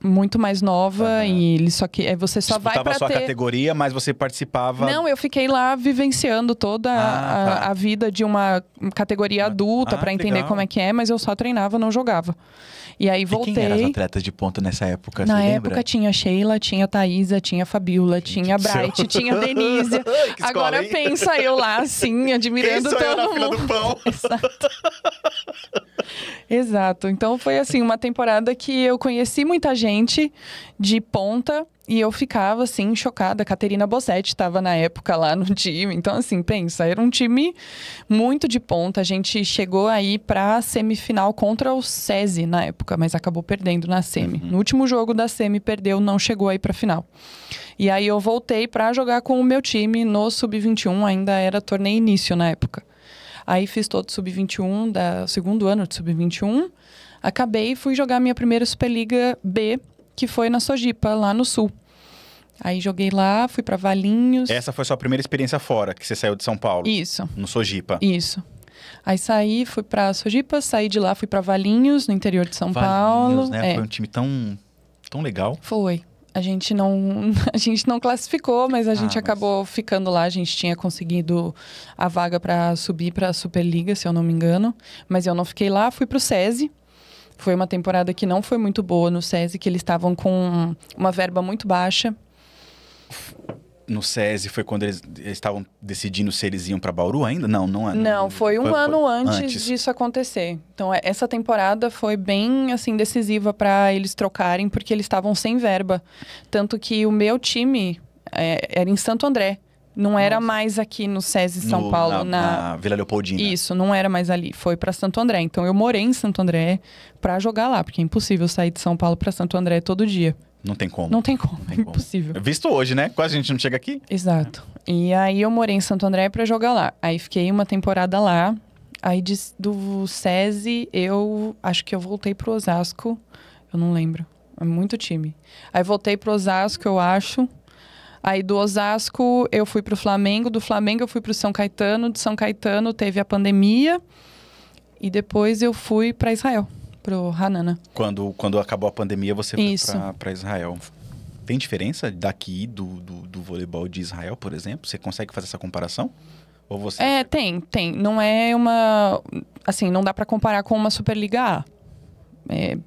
muito mais nova e ele só que você só vai para a sua categoria, mas você participava... Não, eu fiquei lá vivenciando toda a vida de uma categoria adulta para entender legal. como é que é, mas eu só treinava, não jogava. E aí voltei. E quem eram as atletas de ponta nessa época? Na você época lembra? tinha a Sheila, tinha a Thaísa, tinha a Fabiola, tinha a Bright, tinha a Denise. Agora pensa eu lá, assim, admirando todo na mundo. fila do pão. Exato. Exato. Então foi assim, uma temporada que eu conheci muita gente de ponta e eu ficava assim, chocada. A Caterina Bossetti estava na época lá no time. Então, assim, pensa, era um time muito de ponta. A gente chegou aí pra semifinal contra o SESI na época, mas acabou perdendo na semi. No último jogo da semi perdeu, não chegou aí pra final. E aí eu voltei pra jogar com o meu time no Sub-21, ainda era torneio início na época. Aí fiz todo o Sub-21, segundo ano de Sub-21. Acabei e fui jogar minha primeira Superliga B, que foi na Sojipa, lá no Sul. Aí joguei lá, fui pra Valinhos. Essa foi a sua primeira experiência fora, que você saiu de São Paulo? Isso. No Sojipa? Isso. Aí saí, fui pra Sojipa, saí de lá, fui pra Valinhos, no interior de São Paulo. Né? Foi um time tão legal. Foi. A gente não classificou, mas a gente acabou ficando lá. A gente tinha conseguido a vaga para subir para a Superliga, se eu não me engano. Mas eu não fiquei lá, fui pro SESI. Foi uma temporada que não foi muito boa no SESI, que eles estavam com uma verba muito baixa. No SESI foi quando eles estavam decidindo se eles iam para Bauru ainda? Não, foi um ano antes disso acontecer. Então, essa temporada foi bem, assim, decisiva para eles trocarem, porque eles estavam sem verba. Tanto que o meu time era em Santo André. Não era mais aqui no SESI São Paulo. Na Vila Leopoldina. Isso, não era mais ali. Foi para Santo André. Então, eu morei em Santo André para jogar lá, porque é impossível sair de São Paulo para Santo André todo dia. Não tem como. Não tem como, é impossível. Visto hoje, né? Quase a gente não chega aqui. Exato. E aí eu morei em Santo André pra jogar lá. Aí fiquei uma temporada lá. Aí do SESI, eu acho que eu voltei pro Osasco. Eu não lembro. É muito time. Aí voltei pro Osasco, eu acho. Aí do Osasco eu fui pro Flamengo. Do Flamengo eu fui pro São Caetano. De São Caetano teve a pandemia. E depois eu fui pra Israel. Pro Hanana. Quando acabou a pandemia, você foi para Israel. Tem diferença daqui do voleibol de Israel, por exemplo? Você consegue fazer essa comparação? Ou você... Tem. Não é uma... Assim, não dá pra comparar com uma Superliga A. É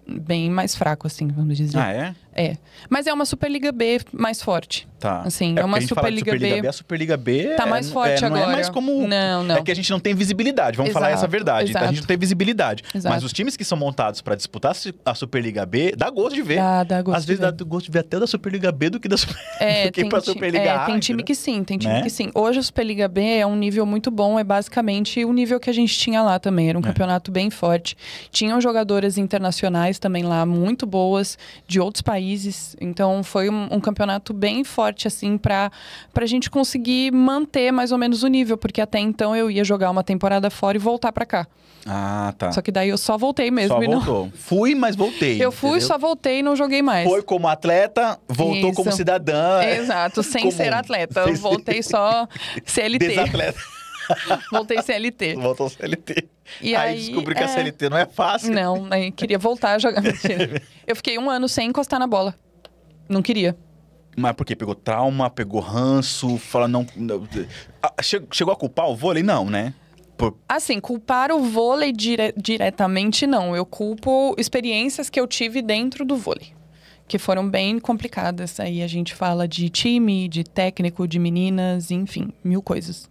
bem mais fraco, assim, vamos dizer. Ah, é? É. Mas é uma Superliga B mais forte. Tá. Assim, é uma Superliga B. A Superliga B tá mais forte agora. Não é mais como... Não. É que a gente não tem visibilidade, vamos falar essa verdade. Então, a gente não tem visibilidade. Exato. Mas os times que são montados pra disputar a Superliga B, dá gosto de ver. Dá gosto. Às vezes dá gosto de ver até da Superliga B do que da Superliga A. Tem time que sim, que sim. Hoje a Superliga B é um nível muito bom, é basicamente o nível que a gente tinha lá também. Era um campeonato bem forte. Tinham jogadoras internacionais também lá, muito boas, de outros países. Então, foi um campeonato bem forte, assim, pra gente conseguir manter mais ou menos o nível. Porque até então eu ia jogar uma temporada fora e voltar pra cá. Ah, tá. Só que daí eu só voltei mesmo. Só voltou. Não... Fui, mas voltei. Eu fui, só voltei e não joguei mais. Foi como atleta, voltou como cidadã. Exato, sem ser atleta. Eu voltei só CLT. Desatleta. Voltei CLT. Voltou CLT. E aí descobri que a CLT não é fácil. Não, aí queria voltar a jogar. Mentira. Eu fiquei 1 ano sem encostar na bola. Não queria. Mas por quê? Pegou trauma, pegou ranço, fala não... Chegou a culpar o vôlei? Não, né? Assim, culpar o vôlei diretamente, não. Eu culpo experiências que eu tive dentro do vôlei, que foram bem complicadas. Aí a gente fala de time, de técnico, de meninas, enfim, 1000 coisas.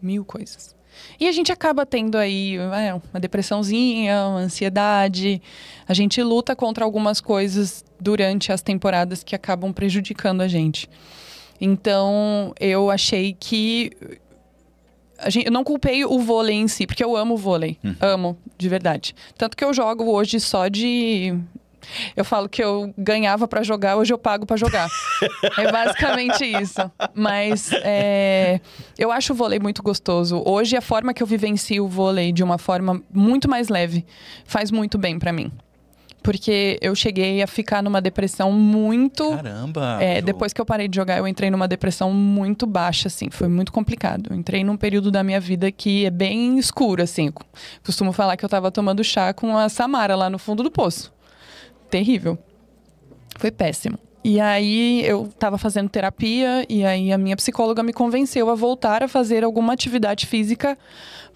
1000 coisas. E a gente acaba tendo aí uma depressãozinha, uma ansiedade. A gente luta contra algumas coisas durante as temporadas que acabam prejudicando a gente. Então, eu achei que... Eu não culpei o vôlei em si, porque eu amo o vôlei. Amo, de verdade. Tanto que eu jogo hoje só de... Eu falo que eu ganhava pra jogar, hoje eu pago pra jogar. É basicamente isso. Mas eu acho o vôlei muito gostoso. Hoje, a forma que eu vivencio o vôlei de uma forma muito mais leve faz muito bem pra mim. Porque eu cheguei a ficar numa depressão muito... Caramba! Depois que eu parei de jogar, eu entrei numa depressão muito baixa, assim. Foi muito complicado. Eu entrei num período da minha vida que é bem escuro, assim. Costumo falar que eu tava tomando chá com a Samara lá no fundo do poço. Terrível. Foi péssimo. E aí, eu tava fazendo terapia e aí a minha psicóloga me convenceu a voltar a fazer alguma atividade física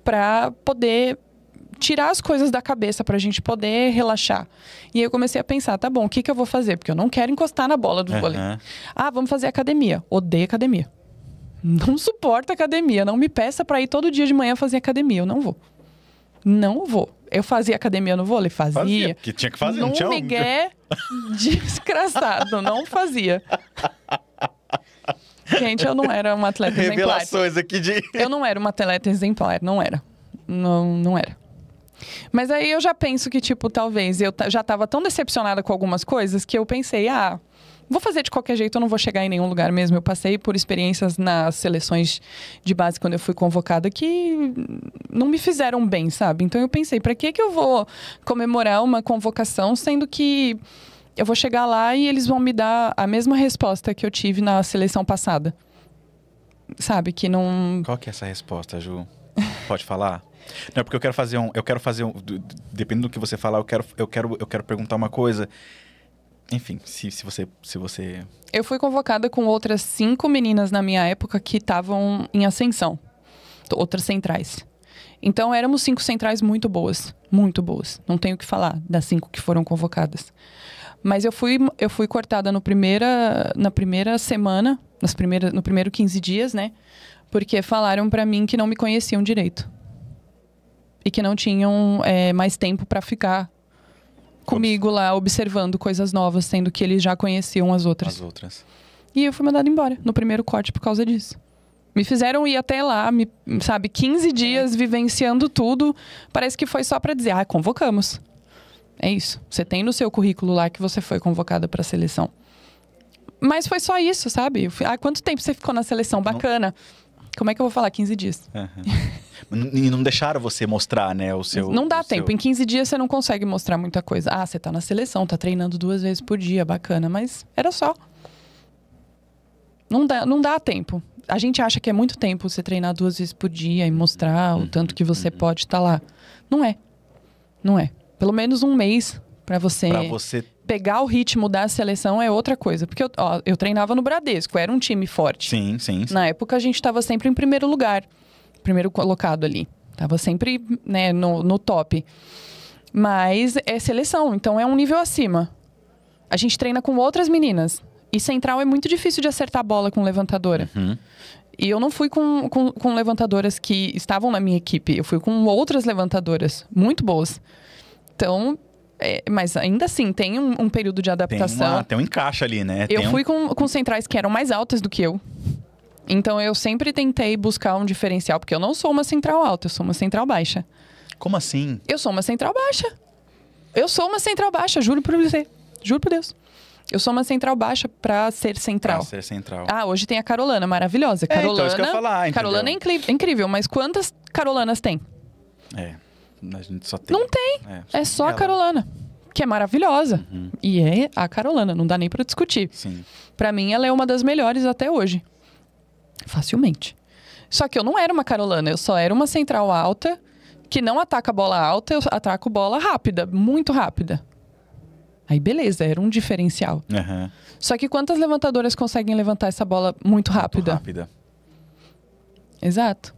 pra poder tirar as coisas da cabeça, pra gente poder relaxar. E aí eu comecei a pensar, tá bom, o que eu vou fazer? Porque eu não quero encostar na bola do vôlei. Ah, vamos fazer academia. Odeio academia. Não suporto academia. Não me peça pra ir todo dia de manhã fazer academia. Eu não vou. Não vou. Eu fazia academia no vôlei? Fazia. Que tinha que fazer, não não tinha migué desgraçado. Não fazia. Gente, eu não era uma atleta exemplar. Revelações aqui de... Eu não era uma atleta exemplar. Não era. Não era. Mas aí eu já penso que, tipo, talvez eu já tava tão decepcionada com algumas coisas que eu pensei, vou fazer de qualquer jeito, eu não vou chegar em nenhum lugar mesmo. Eu passei por experiências nas seleções de base quando eu fui convocada que não me fizeram bem, sabe? Então eu pensei, pra que eu vou comemorar uma convocação, sendo que eu vou chegar lá e eles vão me dar a mesma resposta que eu tive na seleção passada? Sabe, que não... Qual que é essa resposta, Ju? Pode falar? Não, porque eu quero fazer um... Dependendo do que você falar, eu quero perguntar uma coisa. Enfim, se você... Eu fui convocada com outras 5 meninas na minha época que estavam em ascensão. Outras centrais. Então, éramos 5 centrais muito boas. Muito boas. Não tenho o que falar das 5 que foram convocadas. Mas eu fui cortada na primeira semana, no primeiro 15 dias, né? Porque falaram pra mim que não me conheciam direito. E que não tinham mais tempo pra ficar comigo lá, observando coisas novas, sendo que eles já conheciam as outras. E eu fui mandada embora no primeiro corte por causa disso. Me fizeram ir até lá, 15 dias vivenciando tudo. Parece que foi só pra dizer, convocamos. É isso. Você tem no seu currículo lá que você foi convocada pra seleção. Mas foi só isso, sabe? Quanto tempo você ficou na seleção? Bacana. Como é que eu vou falar? 15 dias. E não deixaram você mostrar, né, o seu... Não dá tempo. Em 15 dias você não consegue mostrar muita coisa. Você tá na seleção, tá treinando 2 vezes por dia, bacana. Mas era só. Não dá tempo. A gente acha que é muito tempo você treinar 2 vezes por dia e mostrar o tanto que você pode estar lá. Não é. Não é. Pelo menos 1 mês Para você pegar o ritmo da seleção é outra coisa. Porque eu treinava no Bradesco, era um time forte. Sim. Na época, a gente estava sempre em primeiro lugar. Primeiro colocado ali. Tava sempre, né, no top. Mas é seleção, então é um nível acima. A gente treina com outras meninas. E central é muito difícil de acertar a bola com levantadora. Uhum. E eu não fui com levantadoras que estavam na minha equipe. Eu fui com outras levantadoras muito boas. Então... mas ainda assim, tem um período de adaptação. Tem um encaixe ali, né? Eu fui com centrais que eram mais altas do que eu. Então, eu sempre tentei buscar um diferencial. Porque eu não sou uma central alta, eu sou uma central baixa. Como assim? Eu sou uma central baixa. Juro por você. Juro por Deus. Eu sou uma central baixa pra ser central. Pra ser central. Ah, hoje tem a Carolana, maravilhosa. Carolana, então isso que eu ia falar, entendeu? Carolana é incrível, mas quantas Carolanas tem? A gente só tem... Não tem. É só a Carolana, que é maravilhosa. Uhum. E é a Carolana, não dá nem pra discutir. Sim. Pra mim, ela é uma das melhores até hoje. Facilmente. Só que eu não era uma Carolana, eu só era uma central alta, que não ataca a bola alta, eu ataco bola rápida, muito rápida. Aí beleza, era um diferencial. Uhum. Só que quantas levantadoras conseguem levantar essa bola muito rápida? Muito rápida. Exato.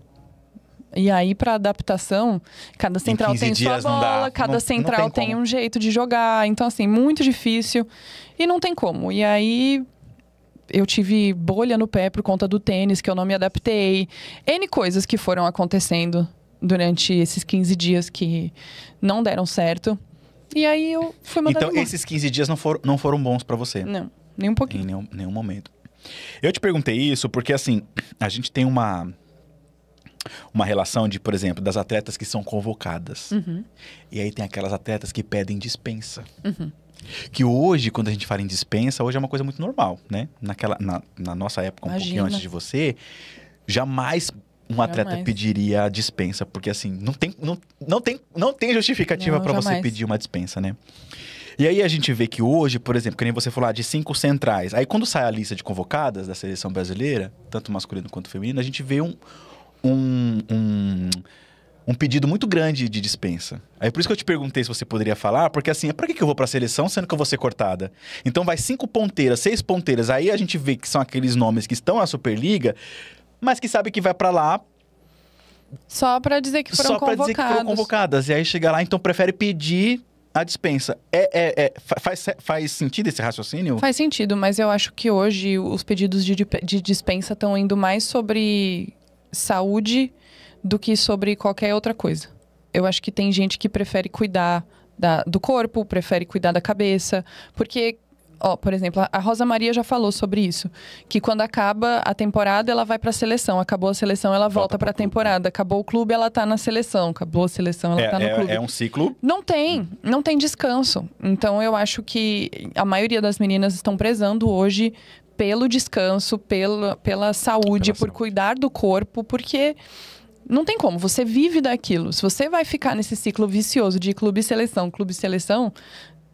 E aí, para adaptação, cada central tem sua bola, cada central tem um jeito de jogar. Então, assim, muito difícil. E não tem como. E aí, eu tive bolha no pé por conta do tênis, que eu não me adaptei. N coisas que foram acontecendo durante esses 15 dias que não deram certo. E aí, eu fui mandada embora. Esses 15 dias não foram bons para você? Não, nem um pouquinho. Em nenhum momento. Eu te perguntei isso porque, assim, a gente tem uma relação de, por exemplo, das atletas que são convocadas. Uhum. E aí tem aquelas atletas que pedem dispensa. Uhum. Que hoje, quando a gente fala em dispensa, hoje é uma coisa muito normal, né? Na nossa época, um pouquinho antes de você, jamais um atleta pediria dispensa. Porque, assim, não tem justificativa para você pedir uma dispensa, né? E aí a gente vê que hoje, por exemplo, que nem você falou de 5 centrais. Aí quando sai a lista de convocadas da seleção brasileira, tanto masculino quanto feminino, a gente vê um pedido muito grande de dispensa. Aí por isso que eu te perguntei se você poderia falar, porque assim, pra que eu vou pra seleção sendo que eu vou ser cortada? Então vai 5 ponteiras, 6 ponteiras, aí a gente vê que são aqueles nomes que estão na Superliga, mas que sabe que vai pra lá... Só pra dizer que foram convocadas. Só pra dizer que foram convocadas. E aí chega lá, então prefere pedir a dispensa. Faz sentido esse raciocínio? Faz sentido, mas eu acho que hoje os pedidos de dispensa estão indo mais sobre saúde do que sobre qualquer outra coisa. Eu acho que tem gente que prefere cuidar do corpo, prefere cuidar da cabeça, porque, por exemplo, a Rosa Maria já falou sobre isso, que quando acaba a temporada, ela vai pra seleção, acabou a seleção, ela volta pra temporada, acabou o clube, ela tá na seleção, acabou a seleção, ela tá no clube. É um ciclo? Não tem descanso. Então, eu acho que a maioria das meninas estão prezando hoje pelo descanso, pela saúde, por cuidar do corpo, porque não tem como, você vive daquilo. Se você vai ficar nesse ciclo vicioso de clube-seleção,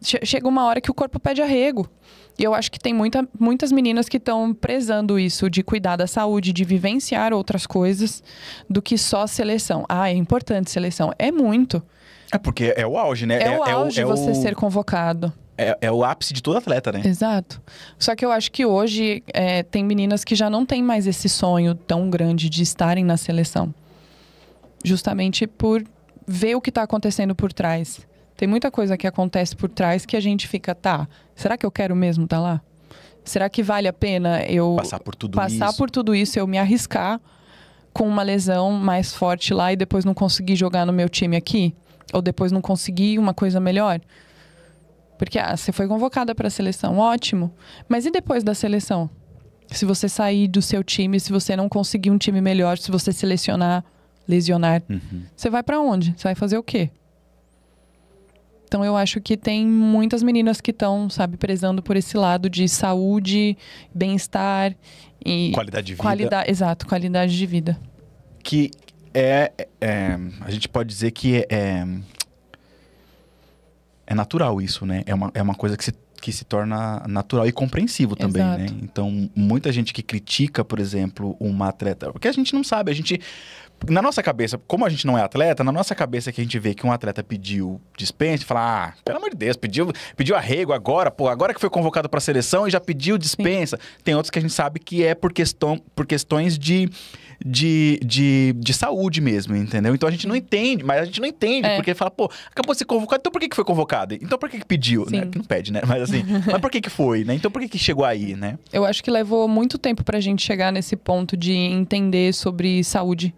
chega uma hora que o corpo pede arrego. E eu acho que tem muitas meninas que estão prezando isso, de cuidar da saúde, de vivenciar outras coisas, do que só seleção. É importante seleção. É muito. É porque é o auge, né? É o auge você ser convocado. É o ápice de todo atleta, né? Exato. Só que eu acho que hoje tem meninas que já não têm mais esse sonho tão grande de estarem na seleção. Justamente por ver o que está acontecendo por trás. Tem muita coisa que acontece por trás que a gente fica, será que eu quero mesmo estar lá? Será que vale a pena eu passar por tudo isso, eu me arriscar com uma lesão mais forte lá e depois não conseguir jogar no meu time aqui? Ou depois não conseguir uma coisa melhor? Porque, você foi convocada para a seleção, ótimo. Mas e depois da seleção? Se você sair do seu time, se você não conseguir um time melhor, se você lesionar, você vai para onde? Você vai fazer o quê? Então, eu acho que tem muitas meninas que estão, prezando por esse lado de saúde, bem-estar e... Qualidade de vida. Exato, qualidade de vida. Que a gente pode dizer que é natural isso, né? É uma coisa que se torna natural e compreensivo também, né? Então, muita gente que critica, por exemplo, uma atleta... Porque a gente não sabe, na nossa cabeça, como a gente não é atleta, na nossa cabeça que a gente vê que um atleta pediu dispensa, fala, pelo amor de Deus, pediu arrego agora, pô, agora que foi convocado para a seleção e já pediu dispensa. Sim. Tem outros que a gente sabe que é por questões de saúde mesmo, entendeu? Então a gente não entende, porque fala, pô, acabou de ser convocado, então por que foi convocado? Então por que pediu? Né? Que não pede, né? Mas assim, mas por que foi, né? Então por que chegou aí, né? Eu acho que levou muito tempo pra gente chegar nesse ponto de entender sobre saúde.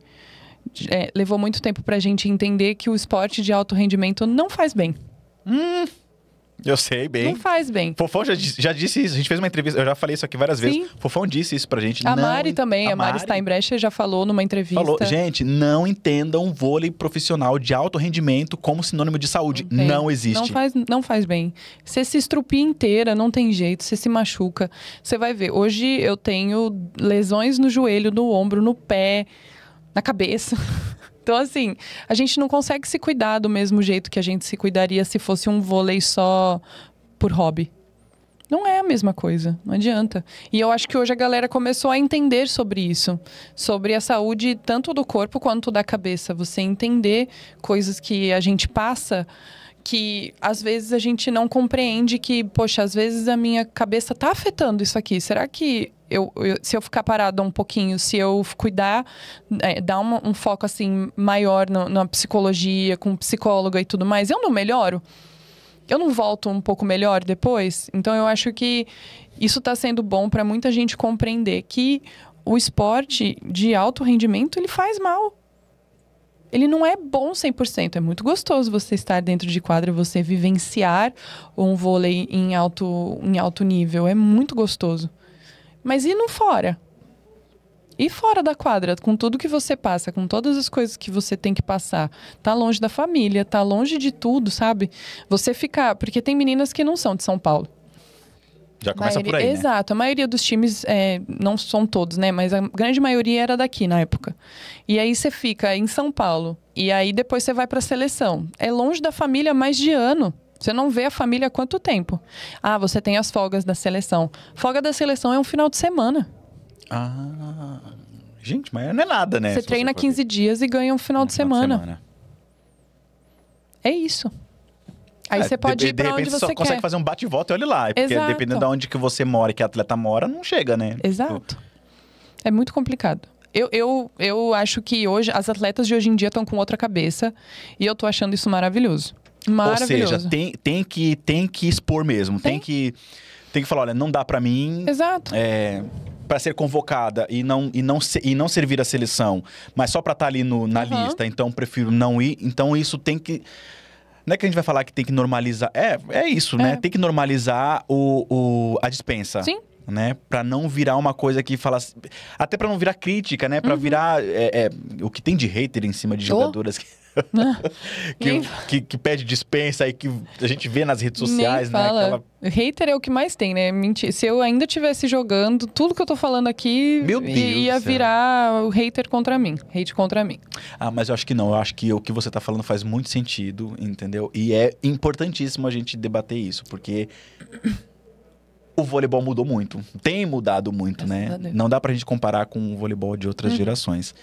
Levou muito tempo pra gente entender que o esporte de alto rendimento não faz bem. Eu sei bem. Não faz bem. Fofão já disse isso. A gente fez uma entrevista, eu já falei isso aqui várias vezes. Fofão disse isso pra gente. A Mari também, a Mari Steinbrecher já falou numa entrevista. Falou, gente, não entendam vôlei profissional de alto rendimento como sinônimo de saúde. Não existe. Não faz bem. Você se estrupia inteira, não tem jeito, você se machuca. Você vai ver, hoje eu tenho lesões no joelho, no ombro, no pé, na cabeça. Então, assim, a gente não consegue se cuidar do mesmo jeito que a gente se cuidaria se fosse um vôlei só por hobby. Não é a mesma coisa, não adianta. E eu acho que hoje a galera começou a entender sobre isso. Sobre a saúde tanto do corpo quanto da cabeça. Você entender coisas que a gente passa, que às vezes a gente não compreende que, poxa, às vezes a minha cabeça tá afetando isso aqui. Será que se eu ficar parada um pouquinho, se eu cuidar, dar um foco assim maior na psicologia, com psicóloga e tudo mais, eu não melhoro? Eu não volto um pouco melhor depois? Então eu acho que isso está sendo bom para muita gente compreender que o esporte de alto rendimento, ele faz mal. Ele não é bom 100%. É muito gostoso você estar dentro de quadra, você vivenciar um vôlei em alto nível. É muito gostoso. Mas e no fora? E fora da quadra, com tudo que você passa, com todas as coisas que você tem que passar. Tá longe da família, tá longe de tudo, sabe? Você ficar... Porque tem meninas que não são de São Paulo. Já começa por aí, né? Exato. A maioria dos times, não são todos, né? Mas a grande maioria era daqui na época. E aí você fica em São Paulo. E aí depois você vai pra seleção. É longe da família há mais de ano. Você não vê a família há quanto tempo? Ah, você tem as folgas da seleção. Folga da seleção é um final de semana. Ah, gente, mas não é nada, né? Você treina 15 dias e ganha um final de semana. É isso. Aí você pode ir pra onde você quer. Só consegue fazer um bate e volta e olha lá. Porque dependendo de onde que você mora e que a atleta mora, não chega, né? Exato. É muito complicado. Eu acho que hoje, as atletas de hoje em dia estão com outra cabeça. E eu tô achando isso maravilhoso. Maravilhoso. Ou seja, tem que expor mesmo. Tem que falar, olha, não dá pra mim... Exato. Para ser convocada e não servir a seleção, mas só para estar ali na lista, então prefiro não ir. Então isso tem que... Não é que a gente vai falar que tem que normalizar... É isso, né? Tem que normalizar a dispensa. Sim. Né? Para não virar uma coisa que fala... Até para não virar crítica, né? Para virar... o que tem de hater em cima de jogadoras... que pede dispensa e que a gente vê nas redes sociais, né? Hater é o que mais tem, né? Mentira. Se eu ainda estivesse jogando, tudo que eu tô falando aqui ia virar o hater contra mim. Hate contra mim. Ah, mas eu acho que não. Eu acho que o que você tá falando faz muito sentido, entendeu? E é importantíssimo a gente debater isso, porque o voleibol mudou muito. Tem mudado muito, né? Não dá pra gente comparar com o voleibol de outras gerações.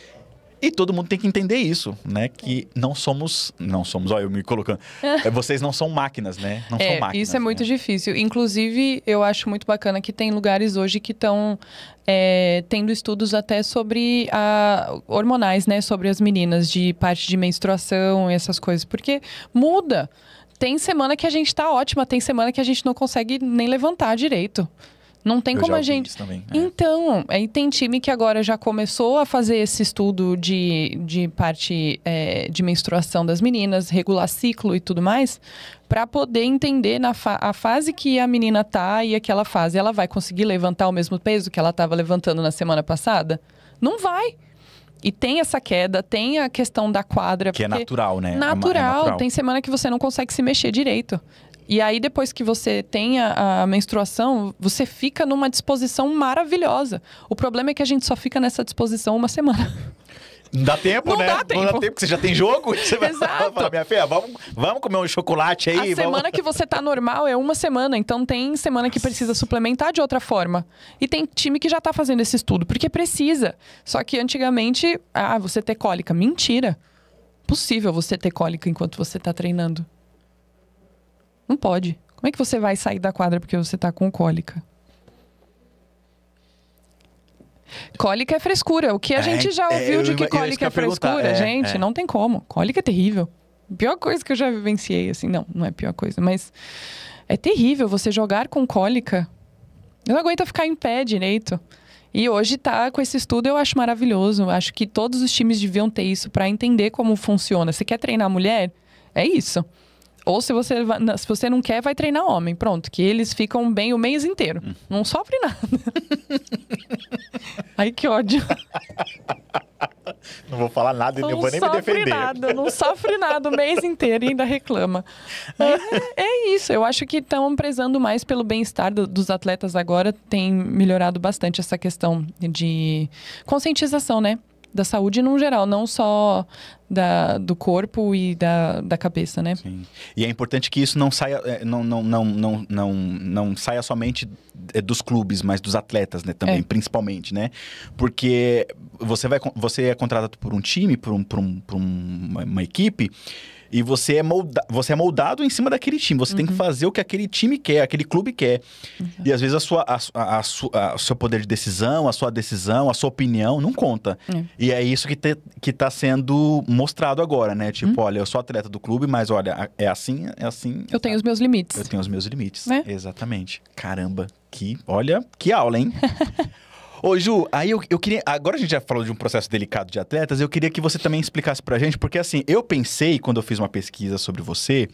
E todo mundo tem que entender isso, né? Que não somos, olha, eu me colocando. Vocês não são máquinas, né? Não são máquinas. Isso é muito difícil. Inclusive, eu acho muito bacana que tem lugares hoje que estão tendo estudos até sobre hormonais, né? Sobre as meninas, de parte de menstruação, essas coisas. Porque muda. Tem semana que a gente tá ótima, tem semana que a gente não consegue nem levantar direito. Não tem como a gente... Também, Então, aí tem time que agora já começou a fazer esse estudo de parte de menstruação das meninas, regular ciclo e tudo mais, para poder entender a fase que a menina tá e aquela fase. Ela vai conseguir levantar o mesmo peso que ela estava levantando na semana passada? Não vai. E tem essa queda, tem a questão da quadra. Que é natural, né? Natural. Tem semana que você não consegue se mexer direito. E aí, depois que você tem a menstruação, você fica numa disposição maravilhosa. O problema é que a gente só fica nessa disposição uma semana. Não dá tempo, né? Não dá tempo, porque você já tem jogo. Você vai falar, minha filha, vamos comer um chocolate aí. A semana que você tá normal é uma semana. Então tem semana que precisa suplementar de outra forma. E tem time que já tá fazendo esse estudo, porque precisa. Só que antigamente, você ter cólica. Mentira. Possível você ter cólica enquanto você tá treinando. Não pode. Como é que você vai sair da quadra porque você tá com cólica? Cólica é frescura. O que a gente já ouviu de que cólica é frescura, gente, não tem como. Cólica é terrível. Pior coisa que eu já vivenciei, assim. Não é pior coisa, mas é terrível você jogar com cólica. Eu não aguento ficar em pé direito. E hoje tá com esse estudo, eu acho maravilhoso. Acho que todos os times deviam ter isso para entender como funciona. Você quer treinar mulher? É isso. Ou se você não quer, vai treinar homem. Pronto, que eles ficam bem o mês inteiro. Não sofre nada. Ai, que ódio. Não vou falar nada, eu vou nem me defender. Não sofre nada o mês inteiro e ainda reclama. Mas é isso, eu acho que estão prezando mais pelo bem-estar dos atletas agora. Tem melhorado bastante essa questão de conscientização, né? Da saúde no geral, não só do corpo e da cabeça, né? Sim. E é importante que isso não saia, não saia somente dos clubes, mas dos atletas, né? Também, principalmente, né? Porque você é contratado por um time, por uma equipe, e você é moldado em cima daquele time. Você tem que fazer o que aquele time quer, aquele clube quer. E às vezes o seu poder de decisão, a sua opinião não conta. E é isso que tá sendo mostrado agora, né? Tipo, olha, eu sou atleta do clube, mas olha, é assim. Eu tenho os meus limites. Eu tenho os meus limites, exatamente. Caramba, olha, que aula, hein? Ô, Ju, aí eu queria... Agora a gente já falou de um processo delicado de atletas, eu queria que você também explicasse pra gente, porque assim, eu pensei, quando eu fiz uma pesquisa sobre você,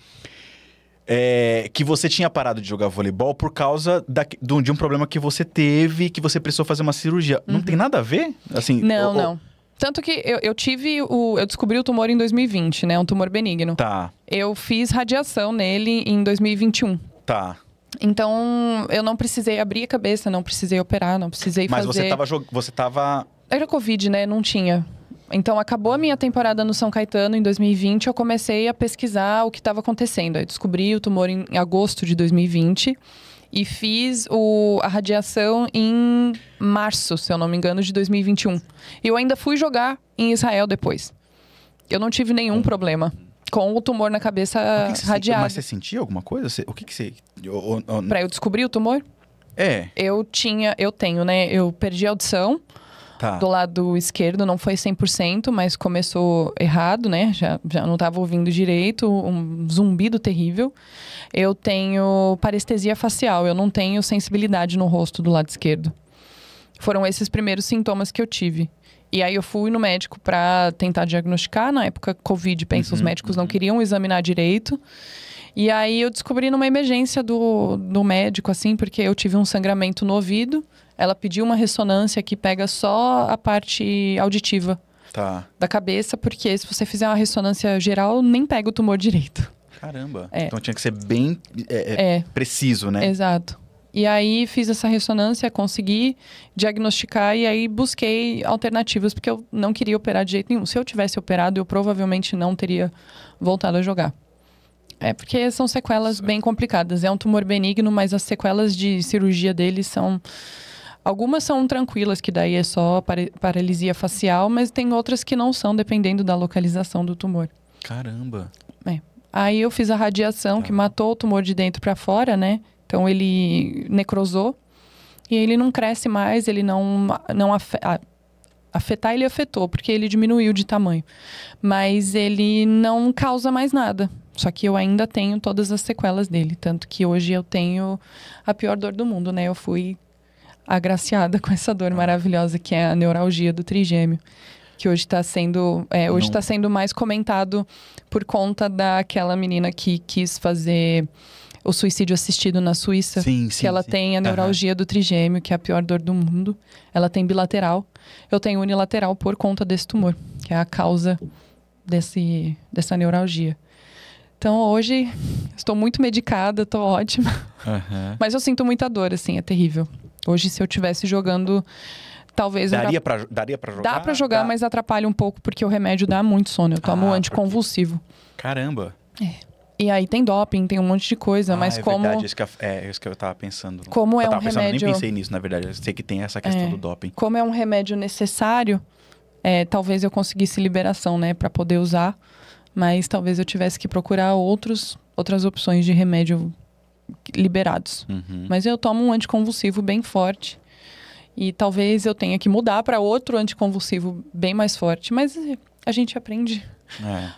que você tinha parado de jogar voleibol por causa de um problema que você teve, que você precisou fazer uma cirurgia. Não tem nada a ver? Assim, não. Tanto que eu descobri o tumor em 2020, né? Um tumor benigno. Tá. Eu fiz radiação nele em 2021. Tá. Então, eu não precisei abrir a cabeça, não precisei operar, não precisei fazer... Mas você tava... Era Covid, né? Não tinha. Então, acabou a minha temporada no São Caetano em 2020, eu comecei a pesquisar o que estava acontecendo. Eu descobri o tumor em agosto de 2020 e fiz a radiação em março, se eu não me engano, de 2021. E eu ainda fui jogar em Israel depois. Eu não tive nenhum problema com o tumor na cabeça radiado. Mas você sentia alguma coisa? O que você... Pra eu descobrir o tumor? Eu tenho, né? Eu perdi a audição do lado esquerdo, não foi 100%, mas começou errado, né? Já não estava ouvindo direito, um zumbido terrível. Eu tenho parestesia facial, eu não tenho sensibilidade no rosto do lado esquerdo. Foram esses primeiros sintomas que eu tive. E aí eu fui no médico para tentar diagnosticar. Na época, Covid, os médicos não queriam examinar direito. E aí eu descobri numa emergência do médico, assim, porque eu tive um sangramento no ouvido. Ela pediu uma ressonância que pega só a parte auditiva da cabeça, porque se você fizer uma ressonância geral, nem pega o tumor direito. Caramba! Então tinha que ser bem preciso, né? Exato. E aí fiz essa ressonância, consegui diagnosticar e aí busquei alternativas, porque eu não queria operar de jeito nenhum. Se eu tivesse operado, eu provavelmente não teria voltado a jogar. Porque são sequelas bem complicadas. É um tumor benigno, mas as sequelas de cirurgia dele são... Algumas são tranquilas, que daí é só paralisia facial, mas tem outras que não são, dependendo da localização do tumor. Caramba! Aí eu fiz a radiação, que matou o tumor de dentro para fora, né? Então ele necrosou e ele não cresce mais, ele não afetar ele afetou, porque ele diminuiu de tamanho. Mas ele não causa mais nada. Só que eu ainda tenho todas as sequelas dele. Tanto que hoje eu tenho a pior dor do mundo, né? Eu fui agraciada com essa dor maravilhosa que é a neuralgia do trigêmeo. Que hoje está sendo, tá sendo mais comentado por conta daquela menina que quis fazer o suicídio assistido na Suíça. Sim, que ela tem a neuralgia do trigêmeo, que é a pior dor do mundo. Ela tem bilateral. Eu tenho unilateral por conta desse tumor, que é a causa dessa neuralgia. Então, hoje, estou muito medicada, estou ótima. Mas eu sinto muita dor, assim, é terrível. Hoje, se eu estivesse jogando talvez... Daria pra jogar? Dá pra jogar, mas atrapalha um pouco, porque o remédio dá muito sono. Eu tomo anticonvulsivo. Caramba! E aí tem doping, tem um monte de coisa, mas como... Verdade, isso que eu tava pensando. Como é um remédio... Eu nem pensei nisso, na verdade. Eu sei que tem essa questão do doping. Como é um remédio necessário, talvez eu conseguisse liberação, né, pra poder usar. Mas talvez eu tivesse que procurar outras opções de remédio liberados. Mas eu tomo um anticonvulsivo bem forte. E talvez eu tenha que mudar para outro anticonvulsivo bem mais forte. Mas a gente aprende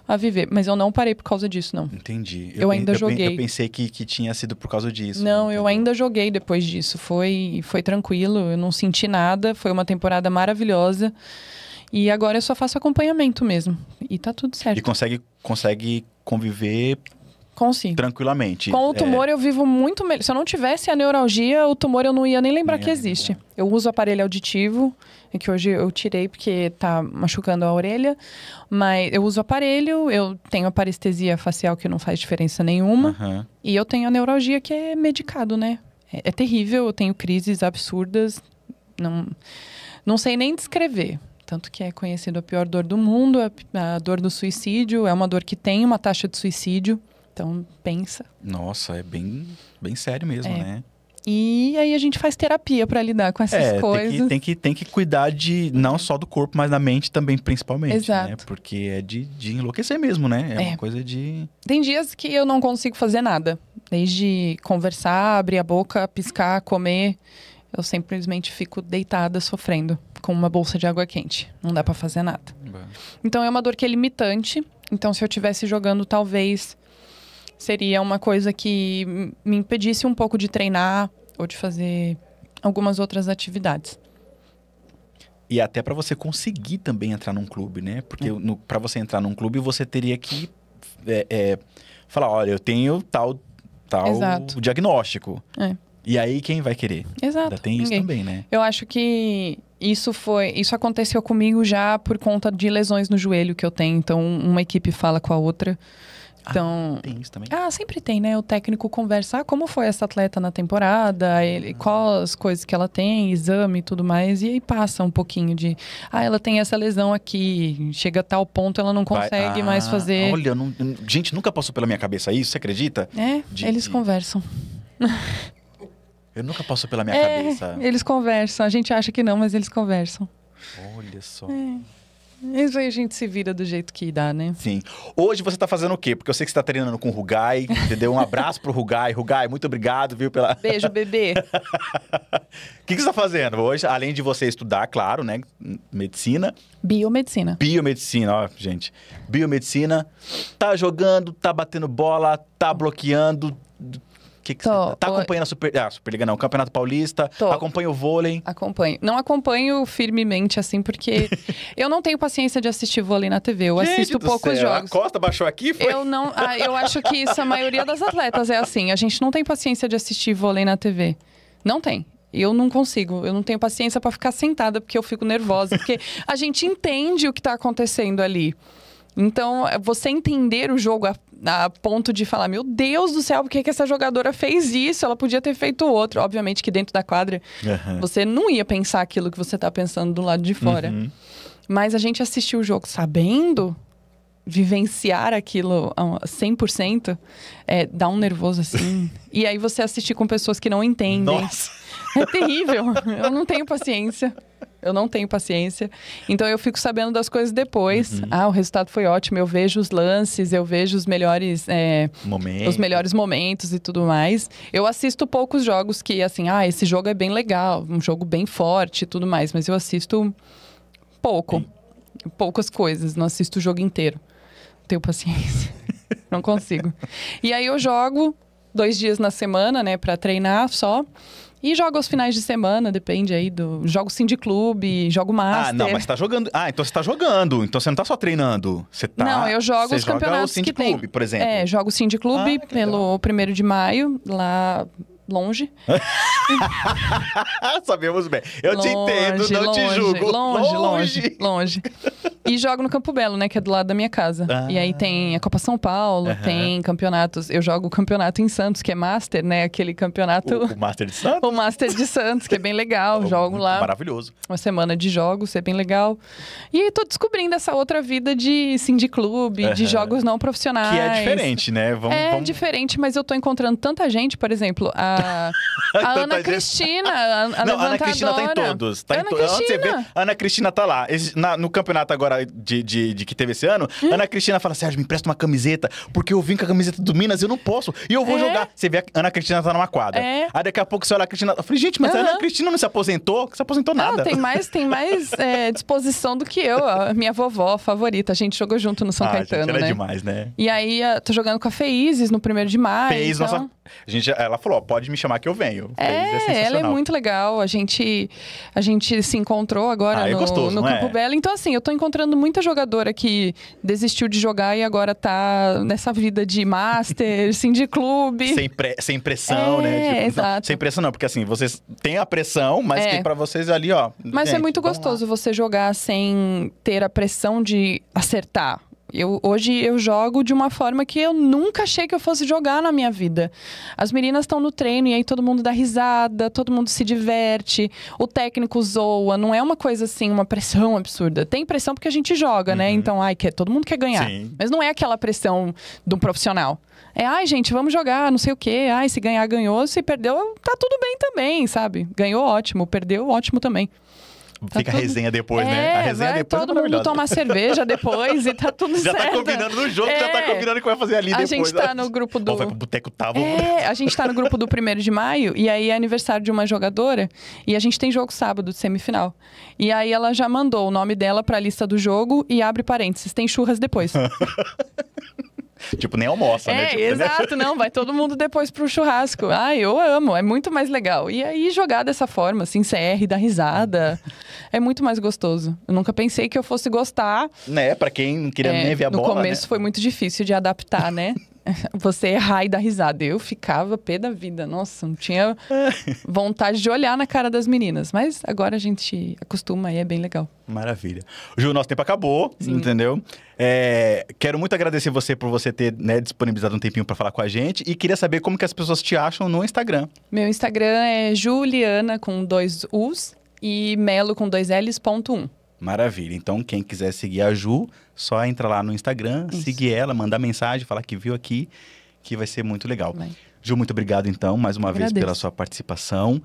a viver. Mas eu não parei por causa disso, não. Entendi. Eu ainda joguei. Eu pensei que tinha sido por causa disso. Não, eu ainda joguei depois disso. Foi tranquilo, eu não senti nada. Foi uma temporada maravilhosa. E agora eu só faço acompanhamento mesmo. E tá tudo certo. E consegue conviver... Consigo. Tranquilamente. Com o tumor eu vivo muito melhor. Se eu não tivesse a neuralgia, o tumor eu não ia nem lembrar que existe. Eu uso aparelho auditivo, que hoje eu tirei porque tá machucando a orelha. Mas eu uso aparelho, eu tenho a parestesia facial que não faz diferença nenhuma. E eu tenho a neuralgia que é medicado, né? É terrível, eu tenho crises absurdas. Não sei nem descrever. Tanto que é conhecido a pior dor do mundo, a dor do suicídio. É uma dor que tem uma taxa de suicídio. Então, pensa. Nossa, é bem sério mesmo, né? E aí a gente faz terapia para lidar com essas coisas. Tem que cuidar não só do corpo, mas da mente também, principalmente. Exato. Né? Porque é de enlouquecer mesmo, né? É uma coisa de... Tem dias que eu não consigo fazer nada. Desde conversar, abrir a boca, piscar, comer. Eu simplesmente fico deitada, sofrendo, com uma bolsa de água quente. Não dá para fazer nada. Então, é uma dor que é limitante. Então, se eu estivesse jogando, talvez... seria uma coisa que me impedisse um pouco de treinar ou de fazer algumas outras atividades. E até para você conseguir também entrar num clube, né? Porque para você entrar num clube, você teria que falar, olha, eu tenho tal diagnóstico. E aí, quem vai querer? Exato. Ainda tem isso também, né? Eu acho que isso aconteceu comigo já por conta de lesões no joelho que eu tenho. Então, uma equipe fala com a outra. Então, tem isso também? Sempre tem, né? O técnico conversa, como foi essa atleta na temporada, quais as coisas que ela tem, exame e tudo mais, e aí passa um pouquinho de, ela tem essa lesão aqui, chega a tal ponto, ela não consegue mais fazer... Olha, gente, nunca passou pela minha cabeça isso, você acredita? Eles conversam. Eu nunca passou pela minha cabeça. Eles conversam, a gente acha que não, mas eles conversam. Olha só. Isso aí a gente se vira do jeito que dá, né? Sim. Hoje você tá fazendo o quê? Porque eu sei que você tá treinando com o Rugai, entendeu? Um abraço pro Rugai. Rugai, muito obrigado, viu? Beijo, bebê. O que você tá fazendo hoje? Além de você estudar, claro, né? Medicina. Biomedicina. Biomedicina, ó, gente. Biomedicina. Tá jogando, tá batendo bola, tá bloqueando... Tá acompanhando a Superliga não, o Campeonato Paulista, acompanha o vôlei? Acompanho. Não acompanho firmemente, assim, porque eu não tenho paciência de assistir vôlei na TV. Eu assisto poucos jogos. A Costa baixou aqui? Foi? Eu acho que isso, a maioria das atletas é assim. A gente não tem paciência de assistir vôlei na TV. Não tem. Eu não consigo. Eu não tenho paciência pra ficar sentada, porque eu fico nervosa. Porque a gente entende o que tá acontecendo ali. Então, você entender o jogo a ponto de falar, meu Deus do céu, por que essa jogadora fez isso? Ela podia ter feito outro. Obviamente que dentro da quadra, você não ia pensar aquilo que você tá pensando do lado de fora. Mas a gente assistiu o jogo sabendo, vivenciar aquilo 100%, dá um nervoso assim. E aí você assistir com pessoas que não entendem. Nossa! É terrível. Eu não tenho paciência. Então, eu fico sabendo das coisas depois. O resultado foi ótimo. Eu vejo os lances, eu vejo os melhores momentos e tudo mais. Eu assisto poucos jogos que, assim, esse jogo é bem legal, um jogo bem forte e tudo mais. Mas eu assisto poucas coisas. Não assisto o jogo inteiro. Não tenho paciência. Não consigo. E aí eu jogo 2 dias na semana, né, pra treinar só. E jogo aos finais de semana, depende aí do... Jogo sim de clube, jogo master. Não, mas você tá jogando... então você tá jogando. Então você não tá só treinando. Você tá... Não, eu jogo os campeonatos que tem. Joga o sim de clube, por exemplo. Jogo sim de clube pelo 1º de maio, lá longe. Sabemos bem. Eu te entendo, não te julgo. Longe. E jogo no Campo Belo, né? Que é do lado da minha casa. E aí tem a Copa São Paulo, tem campeonatos. Eu jogo o campeonato em Santos, que é Master, né? Aquele campeonato... O Master de Santos? O Master de Santos, que é bem legal. Jogo lá. Maravilhoso. Uma semana de jogos, é bem legal. E tô descobrindo essa outra vida de clube, de jogos não profissionais. Que é diferente, né? Vamos... diferente, mas eu tô encontrando tanta gente, por exemplo, a Ana Cristina, a levantadora. Ana Cristina tá em todos. Ana Cristina tá lá. No campeonato agora de que teve esse ano, Ana Cristina fala, Sérgio, me empresta uma camiseta, porque eu vim com a camiseta do Minas, eu não posso, e eu vou jogar. Você vê, a Ana Cristina tá numa quadra. Aí daqui a pouco você olha a Cristina, eu falei, gente, mas a Ana Cristina não se aposentou? Se aposentou nada. Tem mais disposição do que eu, a minha vovó favorita. A gente jogou junto no São Caetano, gente, ela né? é demais, né? E aí, tô jogando com a Feizes no 1º de maio. Fez, então... ela falou, pode me chamar que eu venho. Ela é muito legal. A gente se encontrou agora no Campo Belo. Então, assim, eu tô encontrando muita jogadora que desistiu de jogar e agora tá nessa vida de master, sim, de clube. Sem pressão, né? Exato. Não, sem pressão não, porque assim, vocês têm a pressão, mas que pra vocês ali, ó... Mas é muito gostoso você jogar sem ter a pressão de acertar. Hoje eu jogo de uma forma que eu nunca achei que eu fosse jogar na minha vida. As meninas estão no treino e aí todo mundo dá risada, todo mundo se diverte, o técnico zoa, não é uma coisa assim, uma pressão absurda. Tem pressão porque a gente joga, né? Então, todo mundo quer ganhar. Sim. Mas não é aquela pressão de um profissional. Gente, vamos jogar, não sei o quê. Se ganhar, ganhou. Se perdeu, tá tudo bem também, sabe? Ganhou, ótimo. Perdeu, ótimo também. Fica a resenha depois, né? A resenha depois todo mundo tomar cerveja depois e tá tudo certo. Já tá combinando no jogo, já tá combinando o que vai fazer ali depois. A gente tá no grupo do... vai pro boteco a gente tá no grupo do 1º de maio e aí é aniversário de uma jogadora e a gente tem jogo sábado de semifinal. E aí ela já mandou o nome dela pra lista do jogo e abre parênteses, tem churras depois. Tipo, nem almoça, né? Tipo, exato, não, vai todo mundo depois pro churrasco. Eu amo, é muito mais legal. E aí, jogar dessa forma, assim, CR, dar risada, é muito mais gostoso. Eu nunca pensei que eu fosse gostar. Né, pra quem não queria nem ver a bola, no começo foi muito difícil de adaptar, né? Você errar e dar risada. Eu ficava pé da vida. Nossa, não tinha vontade de olhar na cara das meninas. Mas agora a gente acostuma e é bem legal. Maravilha. Ju, nosso tempo acabou, entendeu? Quero muito agradecer você por você ter disponibilizado um tempinho para falar com a gente. E queria saber como que as pessoas te acham no Instagram. Meu Instagram é Juliana com 2 U's e Melo com 2 L's.1. Maravilha. Então, quem quiser seguir a Ju, só entra lá no Instagram, seguir ela, mandar mensagem, falar que viu aqui, que vai ser muito legal. Ju, muito obrigado, então, mais uma vez pela sua participação.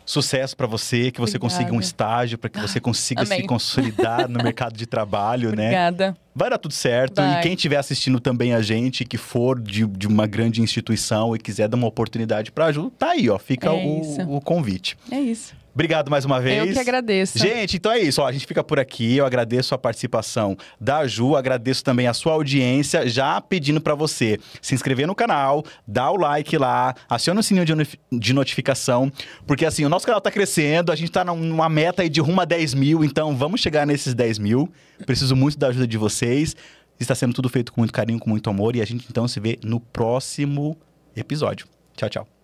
Sucesso para você, que você consiga um estágio, para que você consiga se consolidar no mercado de trabalho, né? Obrigada. Vai dar tudo certo. E quem estiver assistindo também a gente, que for de uma grande instituição e quiser dar uma oportunidade para a Ju, tá aí, ó. Fica o convite. É isso. Obrigado mais uma vez. Eu que agradeço. Gente, então é isso. Ó, a gente fica por aqui. Eu agradeço a participação da Ju, agradeço também a sua audiência, já pedindo para você se inscrever no canal, dar o like lá, aciona o sininho de notificação, porque assim, o nosso canal tá crescendo, a gente tá numa meta aí de rumo a 10 mil, então vamos chegar nesses 10 mil. Preciso muito da ajuda de vocês. Está sendo tudo feito com muito carinho, com muito amor, e a gente então se vê no próximo episódio. Tchau, tchau.